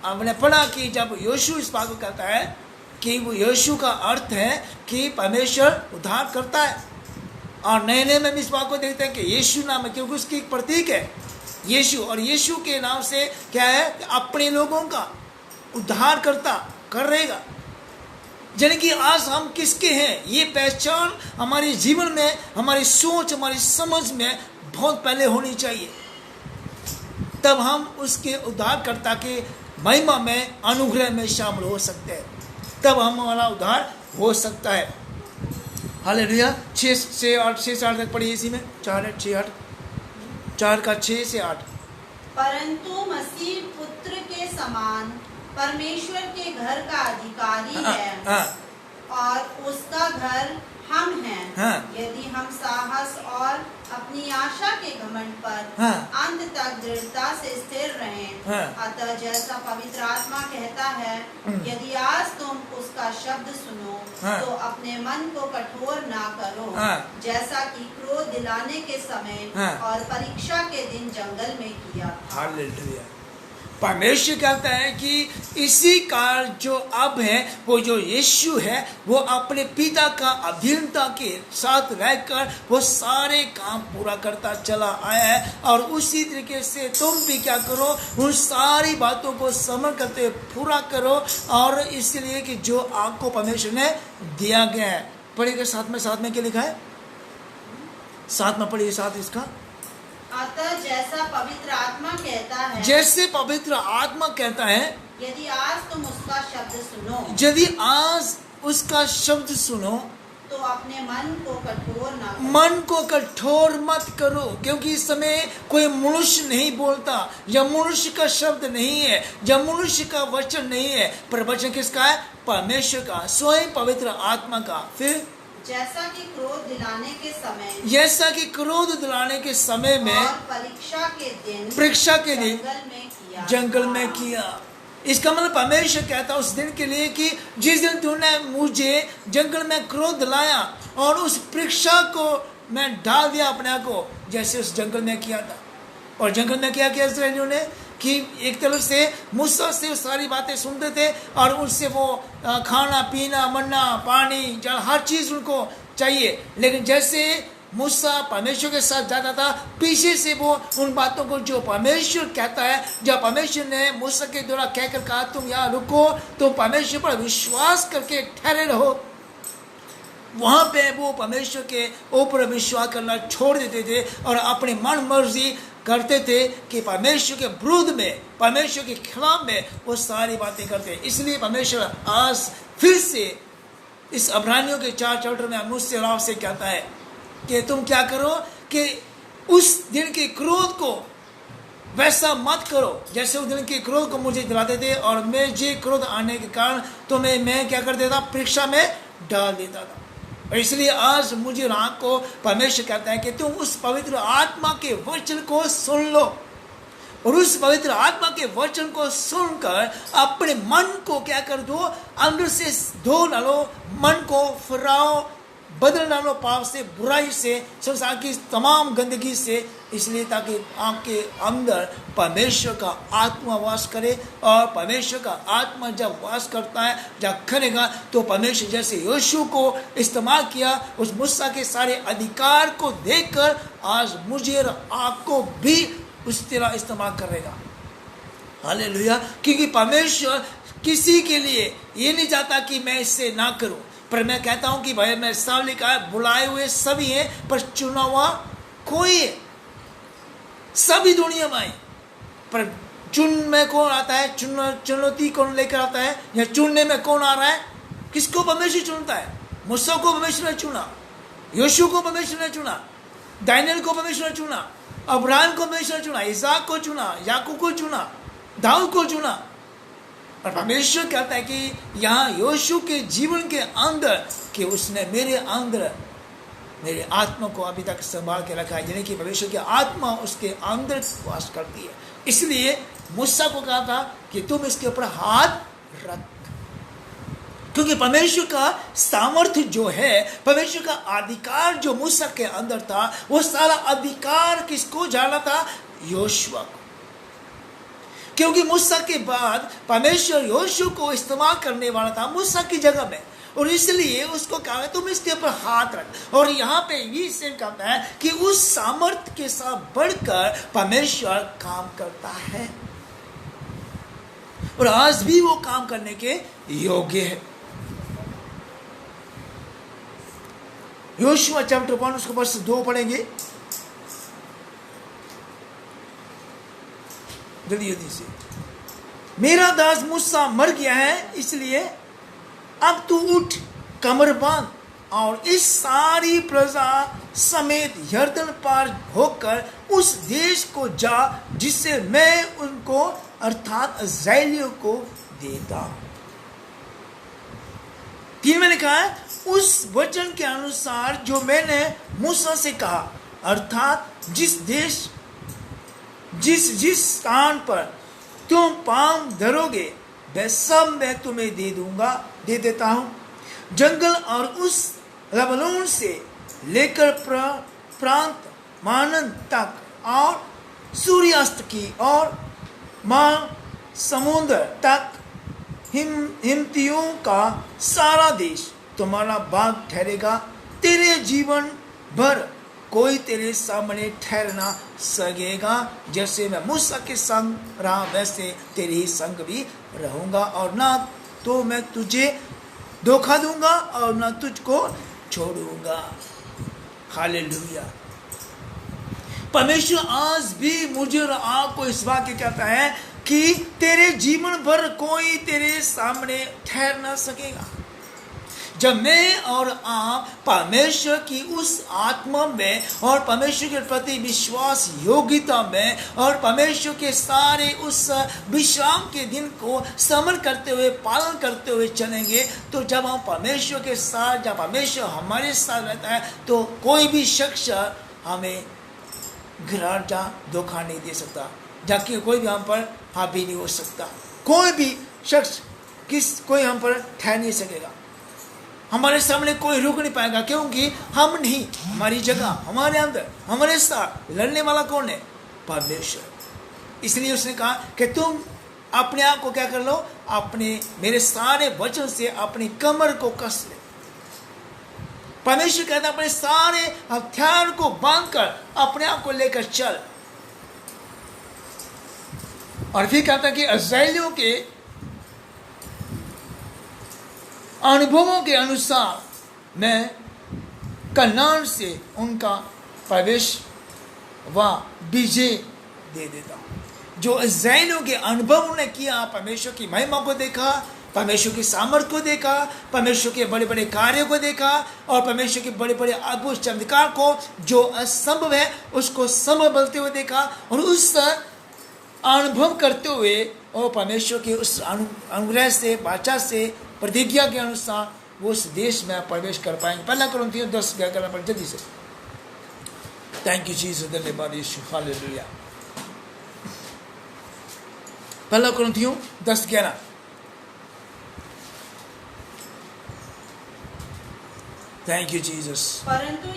हमने पढ़ा कि जब यीशु इस बात को कहता है कि वो यीशु का अर्थ है कि परमेश्वर उद्धार करता है, और नए नए में इस बात को देखते हैं कि यीशु नाम है, क्योंकि उसकी एक प्रतीक है यीशु, और यीशु के नाम से क्या है, अपने लोगों का उद्धार करता कर रहेगा। यानी कि आज हम किसके हैं, ये पहचान हमारे जीवन में, हमारी सोच, हमारी समझ में बहुत पहले होनी चाहिए, तब हम उसके उद्धारकर्ता के महिमा में, अनुग्रह में शामिल हो सकते हैं, तब हमारा उद्धार हो सकता है। हालेलुया। 6 से 8 तक पढ़िए इसी में, 4 का 6 से 8। परंतु मसीह पुत्र के समान परमेश्वर के घर का अधिकारी है, और उसका घर हम हैं, यदि हम साहस और अपनी आशा के घमंड पर हाँ। अंत तक दृढ़ता से स्थिर रहें। हाँ। अतः जैसा पवित्र आत्मा कहता है, यदि आज तुम उसका शब्द सुनो हाँ। तो अपने मन को कठोर ना करो, हाँ। जैसा कि क्रोध दिलाने के समय हाँ। और परीक्षा के दिन जंगल में किया। हालेलुया। परमेश्वर कहता है कि इसी काल जो अब है, वो जो यीशु है, वो अपने पिता का अधीनता के साथ रहकर वो सारे काम पूरा करता चला आया है। और उसी तरीके से तुम भी क्या करो, उन सारी बातों को समझ करते पूरा करो। और इसलिए कि जो आपको परमेश्वर ने दिया गया है। पढ़िएगा साथ में क्या लिखा है, साथ में पढ़िए, साथ इसका। अतः जैसा पवित्र आत्मा कहता है, जैसे पवित्र आत्मा कहता है, यदि आज तुम उसका शब्द सुनो यदि आज उसका शब्द सुनो तो अपने मन को कठोर ना करो। मन को कठोर मत करो, क्योंकि इस समय कोई मनुष्य नहीं बोलता, या मनुष्य का शब्द नहीं है, या मनुष्य का वचन नहीं है, पर वचन किसका है? परमेश्वर का, स्वयं पवित्र आत्मा का। फिर जैसा कि क्रोध दिलाने के समय, जैसा कि क्रोध दिलाने के समय में और परीक्षा के दिन जंगल में किया। इसका मतलब परमेश्वर कहता उस दिन के लिए कि जिस दिन तूने मुझे जंगल में क्रोध दिलाया और उस परीक्षा को मैं डाल दिया अपने को, जैसे उस जंगल में किया था। और जंगल में क्या किया इस्राएलियों ने कि एक तरफ से मूसा से सारी बातें सुनते थे और उनसे वो खाना पीना, मन्ना, पानी, जल, हर चीज़ उनको चाहिए। लेकिन जैसे मूसा परमेश्वर के साथ जाता था, पीछे से वो उन बातों को जो परमेश्वर कहता है, जब परमेश्वर ने मूसा के द्वारा कहकर कहा तुम यहाँ रुको, तो परमेश्वर पर विश्वास करके ठहरे रहो, वहाँ पे वो परमेश्वर के ऊपर विश्वास करना छोड़ देते थे और अपनी मन मर्जी करते थे कि परमेश्वर के विरुद्ध में, परमेश्वर के खिलाफ में वो सारी बातें करते। इसलिए परमेश्वर आज फिर से इस अब्रानियों के 4 चैप्टर में मुझसे राव से कहता है कि तुम क्या करो कि उस दिन के क्रोध को वैसा मत करो जैसे उस दिन के क्रोध को मुझे दिलाते थे, और मुझे क्रोध आने के कारण तो मैं क्या कर देता, परीक्षा में डाल देता था। और इसलिए आज मुझे रात को परमेश्वर कहता है कि तुम उस पवित्र आत्मा के वचन को सुन लो, और उस पवित्र आत्मा के वचन को सुनकर अपने मन को क्या कर दो, अंदर से धो डालो, मन को फिराओ, बदल डालो पाप से, बुराई से, संसार की तमाम गंदगी से, इसलिए ताकि आपके अंदर परमेश्वर का आत्मा वास करे। और परमेश्वर का आत्मा जब वास करता है, जब करेगा, तो परमेश्वर जैसे यीशु को इस्तेमाल किया उस मूसा के सारे अधिकार को देखकर आज मुझे और आपको भी उस तरह इस्तेमाल करेगा। हालेलुया। क्योंकि परमेश्वर किसी के लिए ये नहीं चाहता कि मैं इससे ना करूं, पर मैं कहता हूं कि भाई मैं साफ लिखा है, बुलाए हुए सभी हैं पर चुना हुआ कोई है। सभी दुनिया में आए पर चुन में कौन आता है, चुनौती कौन लेकर आता है, या चुनने में कौन आ रहा है? किसको परमेश्वर चुनता है? मूसा को परमेश्वर ने चुना, यीशु को परमेश्वर ने चुना, दानियल को परमेश्वर ने चुना, अब्राहम को परमेश्वर ने चुना, इसहाक को चुना, याकूब को चुना, दाऊद को चुना। और परमेश्वर कहता है कि यहाँ यीशु के जीवन के अंदर कि उसने मेरे अंदर मेरे आत्मा को अभी तक संभाल के रखा है, यानी कि परमेश्वर की आत्मा उसके अंदर वास करती है। इसलिए मूसा को कहा था कि तुम इसके ऊपर हाथ रख, क्योंकि परमेश्वर का सामर्थ्य जो है, परमेश्वर का अधिकार जो मूसा के अंदर था, वो सारा अधिकार किसको जाना था? यहोशुआ को। क्योंकि मूसा के बाद परमेश्वर यहोशू को इस्तेमाल करने वाला था मूसा की जगह में, और इसलिए उसको कहा तुम इसके ऊपर हाथ रख। और यहाँ पे ये से कहता है कि उस सामर्थ्य के साथ बढ़कर परमेश्वर काम करता है, और आज भी वो काम करने के योग्य है। यहोशू चैप्टर 1 उसके वर्ष 2 पढ़ेंगे जल्दी से। मेरा दास मूसा मर गया है, इसलिए अब तू उठ, कमर बांध और इस सारी प्रजा समेत यरदन पार होकर उस देश को जा जिससे मैं उनको अर्थात इस्राएलियों को देता। 3 में लिखा है उस वचन के अनुसार जो मैंने मूसा से कहा, अर्थात जिस स्थान पर तुम पांव धरोगे वह सब मैं तुम्हें दे देता हूं। जंगल और उस लबनोन से लेकर प्रांत मानन तक और सूर्यास्त की और समुद्र तक हिमतियों का सारा देश तुम्हारा बाग ठहरेगा। तेरे जीवन भर कोई तेरे सामने ठहर ना सकेगा। जैसे मैं मूसा के संग रहा वैसे तेरे ही संग भी रहूंगा, और ना तो मैं तुझे धोखा दूंगा और ना तुझको छोड़ूंगा। हालेलुया। परमेश्वर आज भी मुझे और आपको इस वाक्य कहता है कि तेरे जीवन भर कोई तेरे सामने ठहर ना सकेगा। जब मैं और आप परमेश्वर की उस आत्मा में और परमेश्वर के प्रति विश्वास योग्यता में और परमेश्वर के सारे उस विश्राम के दिन को समर करते हुए पालन करते हुए चलेंगे, तो जब हम परमेश्वर के साथ, जब परमेश्वर हमारे साथ रहता है, तो कोई भी शख्स हमें घराटा धोखा नहीं दे सकता, जाके कोई भी हम पर हावी नहीं हो सकता। कोई भी शख्स कोई हम पर ठहर नहीं सकेगा, हमारे सामने कोई रुक नहीं पाएगा, क्योंकि हम नहीं, हमारी जगह हमारे अंदर, हमारे साथ लड़ने वाला कौन है? परमेश्वर। इसलिए उसने कहा कि तुम अपने आप को क्या कर लो, अपने मेरे सारे वचन से अपनी कमर को कस ले। परमेश्वर कहता है अपने सारे हथियार को बांधकर अपने आप को लेकर चल। और फिर कहता है कि इस्राएलियों के अनुभवों के अनुसार मैं कनान से उनका प्रवेश व विजय दे देता हूं। जो इस्राएलियों के अनुभव ने किया, परमेश्वर की महिमा को देखा, परमेश्वर की सामर्थ को देखा, परमेश्वर के बड़े बड़े कार्यों को देखा और परमेश्वर के बड़े बड़े अद्भुत चमत्कार को, जो असंभव है उसको संभव बोलते हुए देखा, और उस अनुभव करते हुए और परमेश्वर के उस अनुग्रह से, वाचा से, प्रतिज्ञा के अनुसार वो उस देश में प्रवेश कर पाएंगे। पहला कुरिन्थियों 10 क्या करना पड़े जल्दी से। थैंक यू जीसस, धन्यवाद यीशु, हालेलुया। पहला कुरिन्थियों 10:11। Thank you Jesus. परंतु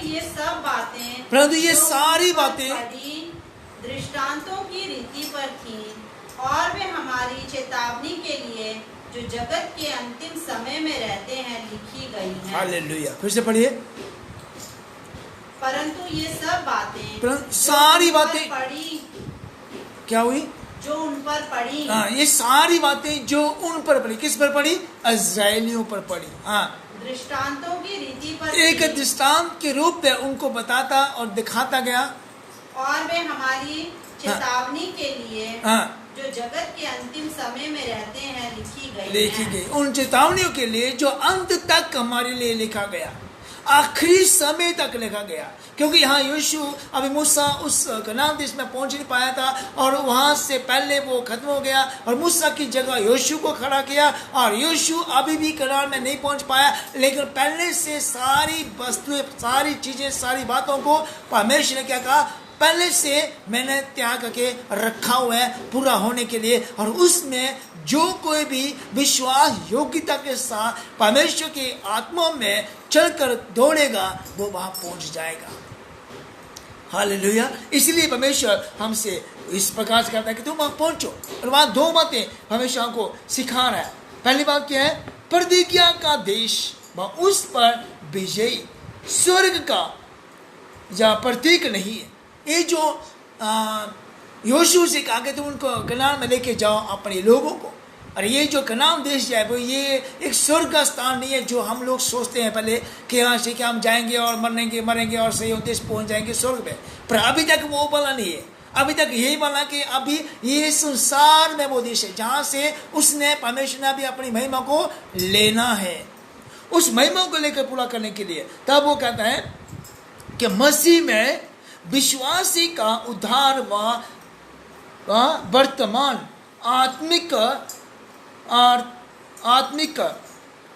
ये सारी बातें दृष्टांतों की रीति पर थी, और वे हमारी चेतावनी के लिए जो जगत के अंतिम समय में रहते हैं लिखी गई हैं। हालेलुया। फिर से पढ़िए। परंतु ये सब बातें, सारी बातें पड़ी, क्या हुई? जो उन पर पड़ी। हाँ, ये सारी बातें जो उन पर पड़ी, किस पर पड़ी? इस्राएलियों पर पड़ी। हाँ, दृष्टांतों की रीति पर एक दृष्टांत के रूप में उनको बताता और दिखाता गया, और वे हमारी चेतावनी के लिए हाँ, जो जगत के अंतिम समय में रहते हैं लिखी गई। उन चेतावनियों के लिए जो अंत तक हमारे लिए लिखा गया, आखिरी समय तक लिखा गया। क्योंकि यहाँ यीशु, अभी मूसा उस कनान देश में पहुंच नहीं पाया था, और वहां से पहले वो खत्म हो गया, और मूसा की जगह यीशु को खड़ा किया, और यीशु अभी भी कनान में नहीं पहुंच पाया, लेकिन पहले से सारी वस्तुएं, सारी चीजें, सारी बातों को परमेश्वर ने क्या कहा, पहले से मैंने त्याग करके रखा हुआ है पूरा होने के लिए, और उसमें जो कोई भी विश्वास योग्यता के साथ परमेश्वर की आत्मा में चलकर दौड़ेगा वो वहां पहुंच जाएगा। हालेलुया। इसलिए परमेश्वर हमसे इस प्रकार से कहता है कि तुम वहां पहुंचो, और वहां दो बातें परमेश्वर हमको सिखा रहा है। पहली बात क्या है? प्रतिज्ञा का देश व उस पर विजयी। स्वर्ग का या प्रतीक नहीं है। ये जो यहोशू से कहा कि तुम उनको कनान में लेके जाओ अपने लोगों को, और ये जो कनान देश है वो ये एक स्वर्ग का स्थान नहीं है जो हम लोग सोचते हैं पहले कि यहाँ से कि हम जाएंगे और मरेंगे और सही देश पहुँच जाएंगे स्वर्ग में। पर अभी तक वो बना नहीं है। अभी तक यही बना कि अभी ये संसार में वो देश है जहाँ से उसने, परमेश्वर ने अभी अपनी महिमा को लेना है। उस महिमा को लेकर पूरा करने के लिए तब वो कहता है कि मसीह में विश्वासी का उद्धार व वर्तमान आत्मिक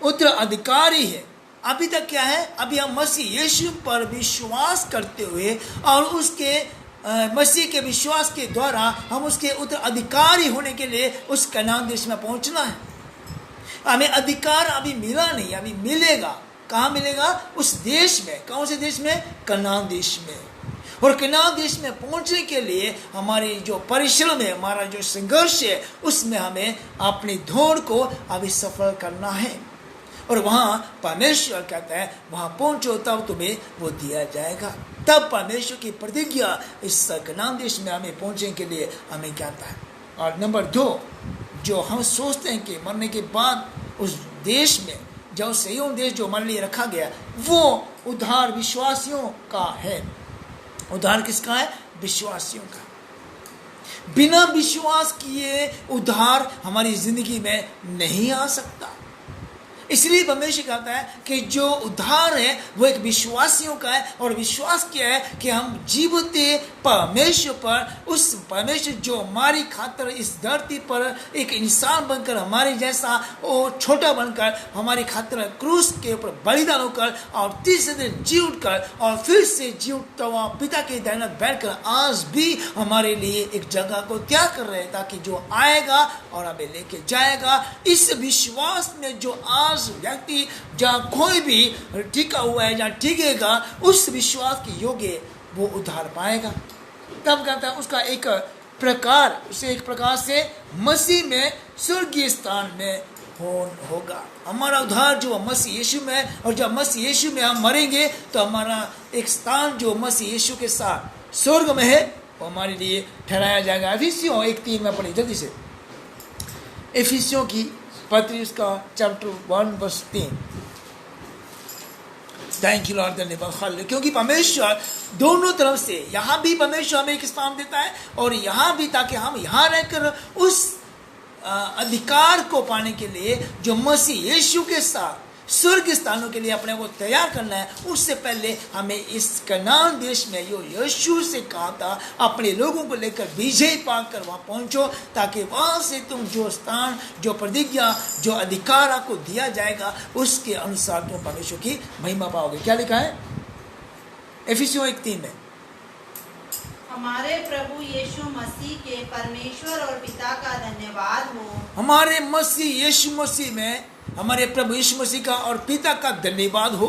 उत्तराधिकारी है। अभी तक क्या है, अभी हम मसीह यीशु पर विश्वास करते हुए और उसके मसीह के विश्वास के द्वारा हम उसके उत्तराधिकारी होने के लिए उस कनान देश में पहुंचना है। हमें अधिकार अभी मिला नहीं, अभी मिलेगा। कहाँ मिलेगा? उस देश में। कौन से देश में? कनान देश में। और कनान देश में पहुंचने के लिए हमारी जो परिश्रम है, हमारा जो संघर्ष है, उसमें हमें अपनी दौड़ को अभी सफल करना है। और वहाँ परमेश्वर कहता है वहाँ पहुँचो तब तुम्हें वो दिया जाएगा। तब परमेश्वर की प्रतिज्ञा इस कनान देश में हमें पहुँचने के लिए हमें कहता है। और नंबर 2, जो हम सोचते हैं कि मरने के बाद उस देश में, जो सयोन देश जो हमारे लिए रखा गया, वो उद्धार विश्वासियों का है। उद्धार किसका है? विश्वासियों का। बिना विश्वास किए उद्धार हमारी जिंदगी में नहीं आ सकता। इसलिए परमेश्वर कहता है कि जो उद्धार है वो एक विश्वासियों का है। और विश्वास क्या है? कि हम जीवते परमेश्वर पर, उस परमेश्वर जो हमारी खातिर इस धरती पर एक इंसान बनकर, हमारे जैसा वो छोटा बनकर, हमारी खातिर क्रूस के ऊपर बलिदान होकर और तीसरे दिन जी उठकर और फिर से जी उठता हुआ पिता के दाहिने बैठकर आज भी हमारे लिए एक जगह को त्याग कर रहे हैं, ताकि जो आएगा और हमें लेके जाएगा। इस विश्वास में जो आज व्यक्ति जहाँ कोई भी टिका हुआ है, जहाँ टिकेगा, उस विश्वास के योग्य वो उद्धार पाएगा। तब कहता है उसका एक प्रकार, उसे एक प्रकार से मसीह में स्वर्गीय स्थान में होगा। हमारा उद्धार जो मसीह यीशु में है, और जब मसीह यीशु में हम मरेंगे तो हमारा एक स्थान जो मसीह यीशु के साथ स्वर्ग में है वो हमारे लिए ठहराया जाएगा। इफिसियों 1:3 में पढ़ी जल्दी से। इफिसियों की पत्री उसका चैप्टर 1:3। थैंक यू लॉर्ड, धन्यवाद। क्योंकि परमेश्वर दोनों तरफ से, यहाँ भी परमेश्वर हमें एक स्थान देता है और यहाँ भी, ताकि हम यहाँ रहकर उस अधिकार को पाने के लिए जो मसीह यीशु के साथ स्वर्ग स्थानों के लिए अपने को तैयार करना है, उससे पहले हमें इस कनान देश में जो यीशु से कहा था अपने लोगों को लेकर विजय पाकर वहाँ पहुँचो, ताकि वहाँ से तुम जो स्थान, जो प्रतिज्ञा, जो अधिकार आपको दिया जाएगा, उसके अनुसार तुम परमेश्वर की महिमा पाओगे। क्या लिखा है इफिसियों 1:3 में? हमारे प्रभु यीशु मसीह के परमेश्वर और पिता का धन्यवाद हो। हमारे मसीह यीशु मसीह में, हमारे प्रभु यीशु मसीह का और पिता का धन्यवाद हो।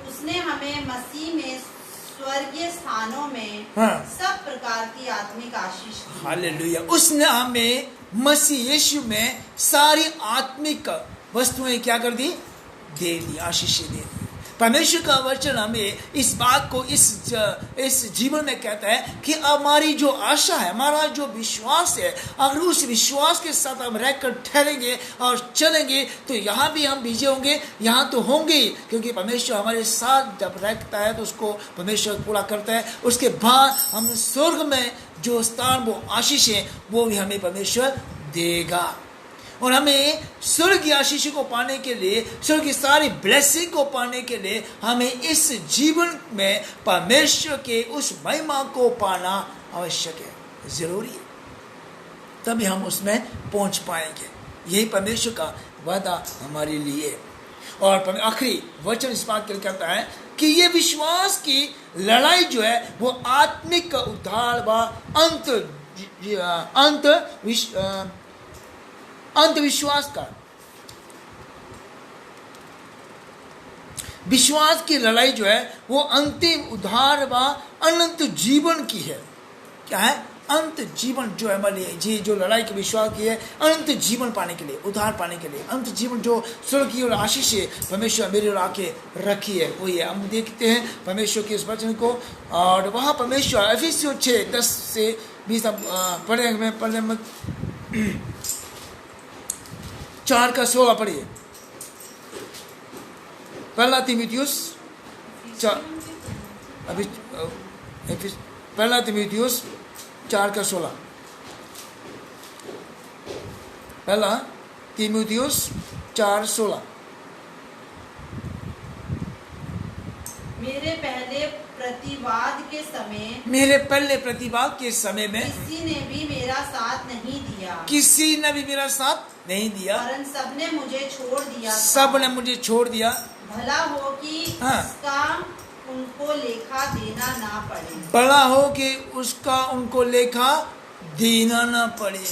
उसने हमें मसीह में स्वर्गीय स्थानों में सब प्रकार की आत्मिक आशीष दी। हालेलुया। उसने हमें मसीह यीशु में सारी आत्मिक वस्तुएं क्या कर दी? दे दी, आशीषें दे दी। परमेश्वर का वचन हमें इस बात को इस जीवन में कहता है कि हमारी जो आशा है, हमारा जो विश्वास है, अगर उस विश्वास के साथ हम रहकर ठहरेंगे और चलेंगे तो यहाँ भी हम विजय होंगे, यहाँ तो होंगे ही, क्योंकि परमेश्वर हमारे साथ जब रहता है तो उसको परमेश्वर पूरा करता है। उसके बाद हम स्वर्ग में जो स्थान, वो आशीष है, वो भी हमें परमेश्वर देगा। और हमें स्वर्ग की आशीष को पाने के लिए, स्वर्ग की सारी ब्लेसिंग को पाने के लिए हमें इस जीवन में परमेश्वर के उस महिमा को पाना आवश्यक है, जरूरी है। तभी हम उसमें पहुंच पाएंगे। यही परमेश्वर का वादा हमारे लिए। और आखिरी वचन इस बात के लिए कहता है कि ये विश्वास की लड़ाई जो है वो आत्मिक उद्धार व अंधविश्वास का, विश्वास की लड़ाई जो है वो अंतिम उद्धार व अनंत जीवन की है। क्या है? अंत जीवन जो है हमारे लिए, जो लड़ाई की विश्वास की है, अनंत जीवन पाने के लिए, उद्धार पाने के लिए, अनंत जीवन जो स्वर्ग की और आशीष है परमेश्वर मेरे और आके रखी है, वही है। हम देखते हैं परमेश्वर के इस वचन को, और वहाँ परमेश्वर इफिसियों 6:10 से 20 पढ़े 4:16 पढ़िए। पहला तीमुथियुस 4, अभी पहला तीमुथियुस 4:16। पहला तीमुथियुस 4:16। मेरे पहले प्रतिवाद के समय में किसी ने भी मेरा साथ नहीं दिया, वरन सबने मुझे छोड़ दिया। भला हो कि हाँ। उसका उनको लेखा देना ना पड़े। बड़ा हो कि उसका उनको लेखा देना ना पड़े।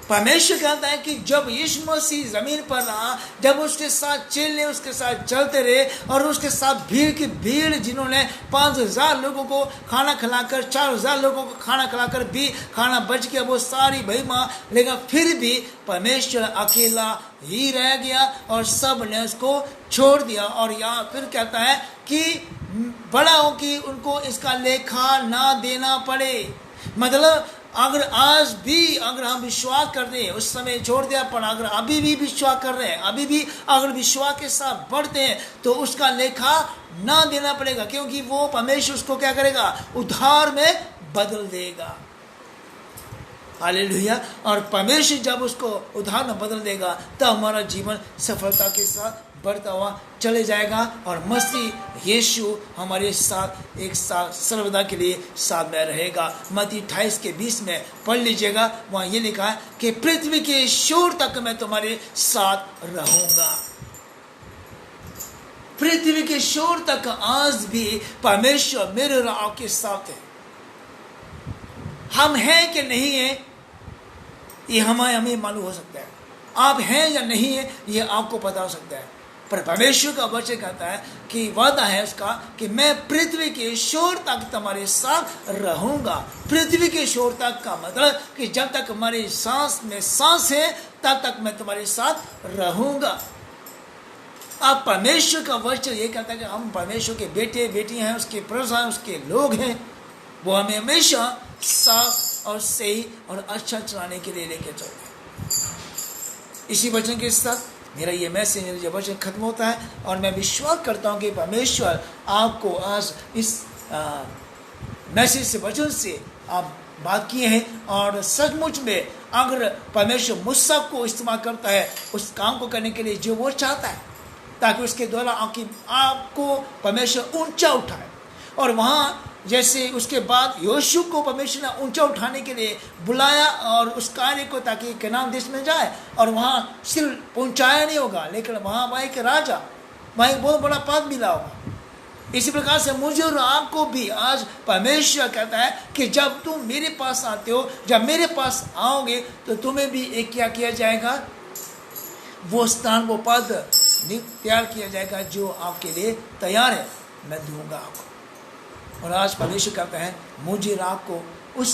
परमेश्वर कहता है कि जब यीशु मसीह जमीन पर रहा, जब उसके साथ चेले उसके साथ चलते रहे और उसके साथ भीड़ की भीड़, जिन्होंने 5,000 लोगों को खाना खिलाकर, 4,000 लोगों को खाना खिलाकर भी खाना बच गया, वो सारी महिमा, लेकिन फिर भी परमेश्वर अकेला ही रह गया और सब ने उसको छोड़ दिया। और यहाँ फिर कहता है कि बड़ा हो कि उनको इसका लेखा ना देना पड़े। मतलब अगर आज भी अगर हम विश्वास करते हैं, उस समय छोड़ दिया, पर अगर अभी भी विश्वास कर रहे हैं, अभी भी अगर विश्वास के साथ बढ़ते हैं, तो उसका लेखा ना देना पड़ेगा, क्योंकि वो परमेश्वर उसको क्या करेगा, उधार में बदल देगा। हालेलुया। और परमेश्वर जब उसको उधार में बदल देगा, तब हमारा जीवन सफलता के साथ बढ़ता हुआ चले जाएगा और मसीह यीशु हमारे साथ एक साथ सर्वदा के लिए साथ में रहेगा। मत्ती 28:20 में पढ़ लीजिएगा, वहाँ ये लिखा है कि पृथ्वी के छोर तक मैं तुम्हारे साथ रहूंगा। पृथ्वी के छोर तक आज भी परमेश्वर मेरे और आपके साथ है। हम हैं कि नहीं है, ये हमें मालूम हो सकता है। आप हैं या नहीं है, ये आपको पता हो सकता है, पर परमेश्वर का वचन कहता है कि वादा है उसका कि मैं पृथ्वी के छोर तक तुम्हारे साथ रहूंगा। पृथ्वी के छोर तक का मतलब कि जब तक हमारी सांस में सांस है, तब तक मैं तुम्हारे साथ रहूंगा। अब परमेश्वर का वचन ये कहता है कि हम परमेश्वर के बेटे बेटियां हैं, उसके प्रजा हैं, उसके लोग हैं। वो हमें हमेशा साफ और सही और अच्छा चलाने के लिए लेके चलते हैं। इसी वचन के साथ मेरा ये मैसेज, ये वचन खत्म होता है और मैं विश्वास करता हूँ कि परमेश्वर आपको आज इस मैसेज से, वचन से आप बात किए हैं। और सचमुच में अगर परमेश्वर मूसा को इस्तेमाल करता है उस काम को करने के लिए जो वो चाहता है, ताकि उसके द्वारा आपको परमेश्वर ऊंचा उठाए। और वहाँ जैसे उसके बाद योशू को परमेश्वर ने ऊंचा उठाने के लिए बुलाया और उस कार्य को, ताकि कनान देश में जाए और वहाँ सिर्फ पहुँचाया नहीं होगा, लेकिन वहाँ एक राजा, वहाँ एक बहुत बड़ा पद मिला होगा। इसी प्रकार से मुझे और आपको भी आज परमेश्वर कहता है कि जब तुम मेरे पास आते हो, जब मेरे पास आओगे, तो तुम्हें भी एक क्या किया जाएगा, वो स्थान, वो पद तैयार किया जाएगा जो आपके लिए तैयार है, मैं दूंगा आपको। और आज परमेश्वर कहता है मुझे आपको उस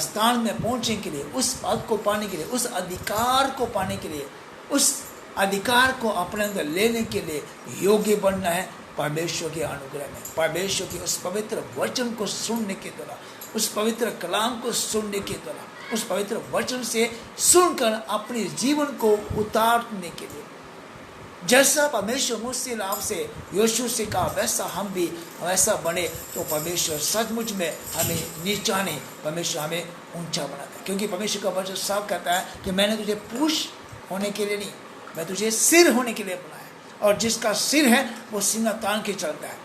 स्थान में पहुंचने के लिए, उस पद को पाने के लिए, उस अधिकार को पाने के लिए, उस अधिकार को अपने अंदर लेने के लिए योग्य बनना है परमेश्वर के अनुग्रह में, परमेश्वर के उस पवित्र वचन को सुनने के द्वारा, उस पवित्र कलाम को सुनने के द्वारा, उस पवित्र वचन से सुनकर अपने जीवन को उतारने के लिए। जैसा परमेश्वर मुझसे आपसे योशू से कहा, वैसा हम भी वैसा बने, तो परमेश्वर सचमुच में हमें नीचा नहीं, परमेश्वर हमें ऊंचा बनाता है। क्योंकि परमेश्वर का वचन साफ कहता है कि मैंने तुझे पुरुष होने के लिए नहीं, मैं तुझे सिर होने के लिए बनाया, और जिसका सिर है वो सीना तान के चलता है।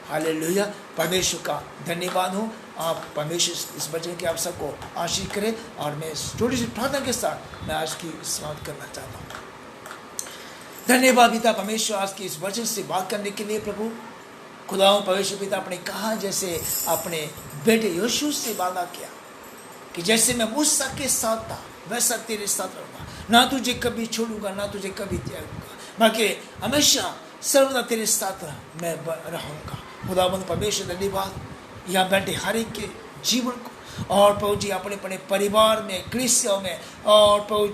हालेलुया। परमेश्वर का धन्यवाद हो। आप परमेश्वर इस वचन के आप सबको आशीष करें। और मैं छोटी सी प्रार्थना के साथ मैं आज की समाप्त करना चाहता हूँ। धन्यवाद पिता परमेश्वर, आज की इस वचन से बात करने के लिए। प्रभु खुदाओं परमेश्वर पिता, आपने कहा जैसे अपने बेटे योशू से वादा किया कि जैसे मैं मूसा के साथ था, वैसा तेरे साथ रहूंगा, ना तुझे कभी छोड़ूंगा, ना तुझे कभी त्यागूंगा, बल्कि हमेशा सर्वदा तेरे साथ मैं रहूंगा। खुदावंद परमेश्वर धन्यवाद, यहाँ बैठे हर एक के जीवन को, और प्रभु जी अपने अपने परिवार में, कलीसिया में, और प्रभु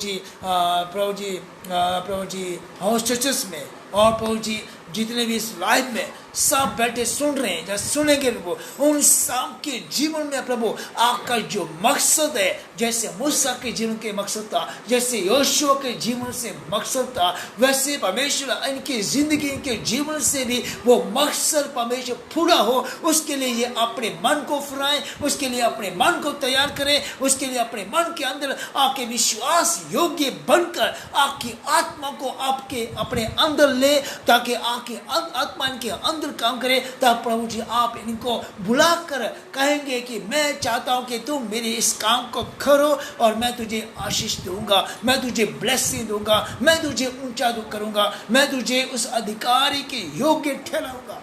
जी हाउस चर्चेस में, और प्रभु जी जितने भी इस लाइव में सब बैठे सुन रहे हैं, जैसे सुनेंगे प्रभु, उन सब के जीवन में प्रभु आपका जो मकसद है, जैसे मूसा के जीवन के मकसद था, जैसे योशुआ के जीवन से मकसद था, वैसे परमेश्वर इनकी जिंदगी, इनके जीवन से भी वो मकसद परमेश्वर पूरा हो, उसके लिए ये अपने मन को फुराएं, उसके लिए अपने मन को तैयार करें, उसके लिए अपने मन के अंदर आपके विश्वास योग्य बनकर आपकी आत्मा को आपके अपने अंदर ले, ताकि आप आके आत्मा इनके अंदर काम करे, तब प्रभु जी आप इनको बुलाकर कहेंगे कि मैं चाहता हूं कि तुम मेरे इस काम को करो और मैं तुझे आशीष दूंगा, मैं तुझे ब्लेसिंग दूंगा, मैं तुझे ऊंचा करूंगा, मैं तुझे उस अधिकारी के योग्य ठहराऊंगा।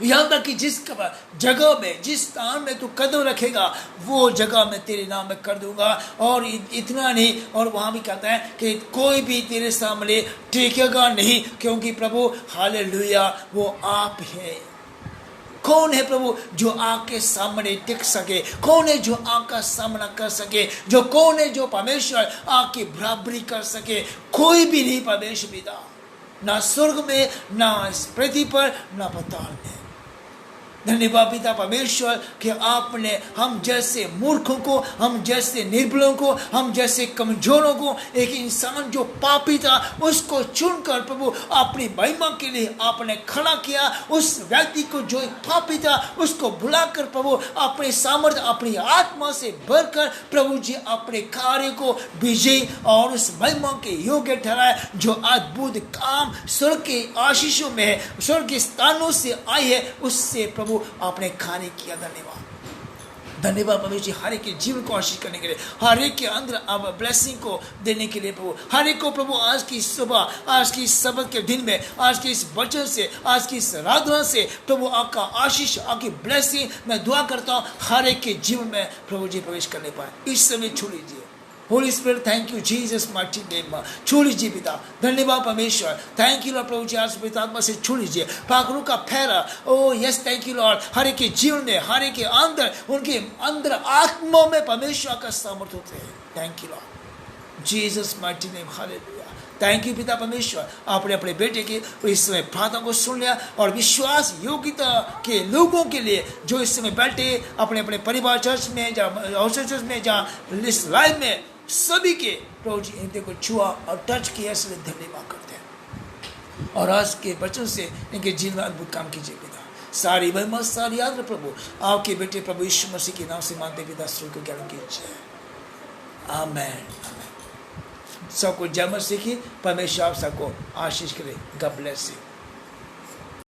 यहाँ तक कि जिस जगह में, जिस स्थान में तू कदम रखेगा, वो जगह मैं तेरे नाम में कर दूंगा। और इतना नहीं, और वहाँ भी कहता है कि कोई भी तेरे सामने टिकेगा नहीं, क्योंकि प्रभु हालेलुया वो आप है। कौन है प्रभु जो आपके सामने टिक सके? कौन है जो आपका सामना कर सके? जो कौन है जो परमेश्वर आपकी बराबरी कर सके? कोई भी नहीं परमेश्वर पिता, ना स्वर्ग में, ना इस पृथ्वी पर, ना पाताल में। धन्यवाद पिता परमेश्वर कि आपने हम जैसे मूर्खों को, हम जैसे निर्बलों को, हम जैसे कमजोरों को, एक इंसान जो पापी था उसको चुनकर प्रभु अपनी महिमा के लिए आपने खड़ा किया। उस व्यक्ति को जो एक पापी था उसको बुलाकर प्रभु अपने सामर्थ्य, अपनी आत्मा से भरकर प्रभु जी अपने कार्य को विजयी और उस महिमा के योग्य ठहराए। जो अद्भुत काम स्वर्ग के आशीषों में है, स्वर्ग के स्थानों से आई है, उससे प्रभु आपने कार्य किया। धन्यवाद प्रभु जी, हर एक के जीवन को आशीष करने के लिए, हर एक के अंदर अब ब्लेसिंग को देने के लिए प्रभु, हर एक को प्रभु आज की सुबह, आज की सबत के दिन में, आज के इस वचन से, आज की इस आराधना से प्रभु आपका आशीष, आपकी ब्लेसिंग मैं दुआ करता हूँ हर एक के जीवन में प्रभु जी प्रवेश करने पाए। इस समय छू लीजिए holy spirit, thank you Jesus mighty name में छू लीजिए पिता। धन्यवाद परमेश्वर, थैंक यू लॉर्ड प्रभु जी, आज पिता आत्मा से छू लीजिए पाखरों का फैरा। ओ यस थैंक यू लॉर्ड, हर एक के जीवन में, हर एक के अंदर, उनके अंदर आत्मा में परमेश्वर का सामर्थ्य होते हैं। Thank you Lord Jesus mighty name, hallelujah. Thank you पिता परमेश्वर, आपने अपने बेटे की इस समय प्रार्थना को सुन लिया और विश्वास योग्यता के लोगों के लिए जो इस समय बैठे अपने अपने परिवार चर्च में, जहाँ चर्च में, जहाँ इस लाइव में, सभी के प्रभु जी इनके को छुआ और टच किया, इसलिए धन्यवाद करते हैं। और आज के वचन से इनके जीवन में अद्भुत काम कीजिए पिता। सारी महिमा, सारी याद प्रभु आपके बेटे प्रभु यीशु मसीह के नाम से मानते पिता, स्वर्ग को ज्ञान कीजिए। आमेन। सबको जय मसीह की, परमेश्वर आप सबको आशीष करे। God bless you.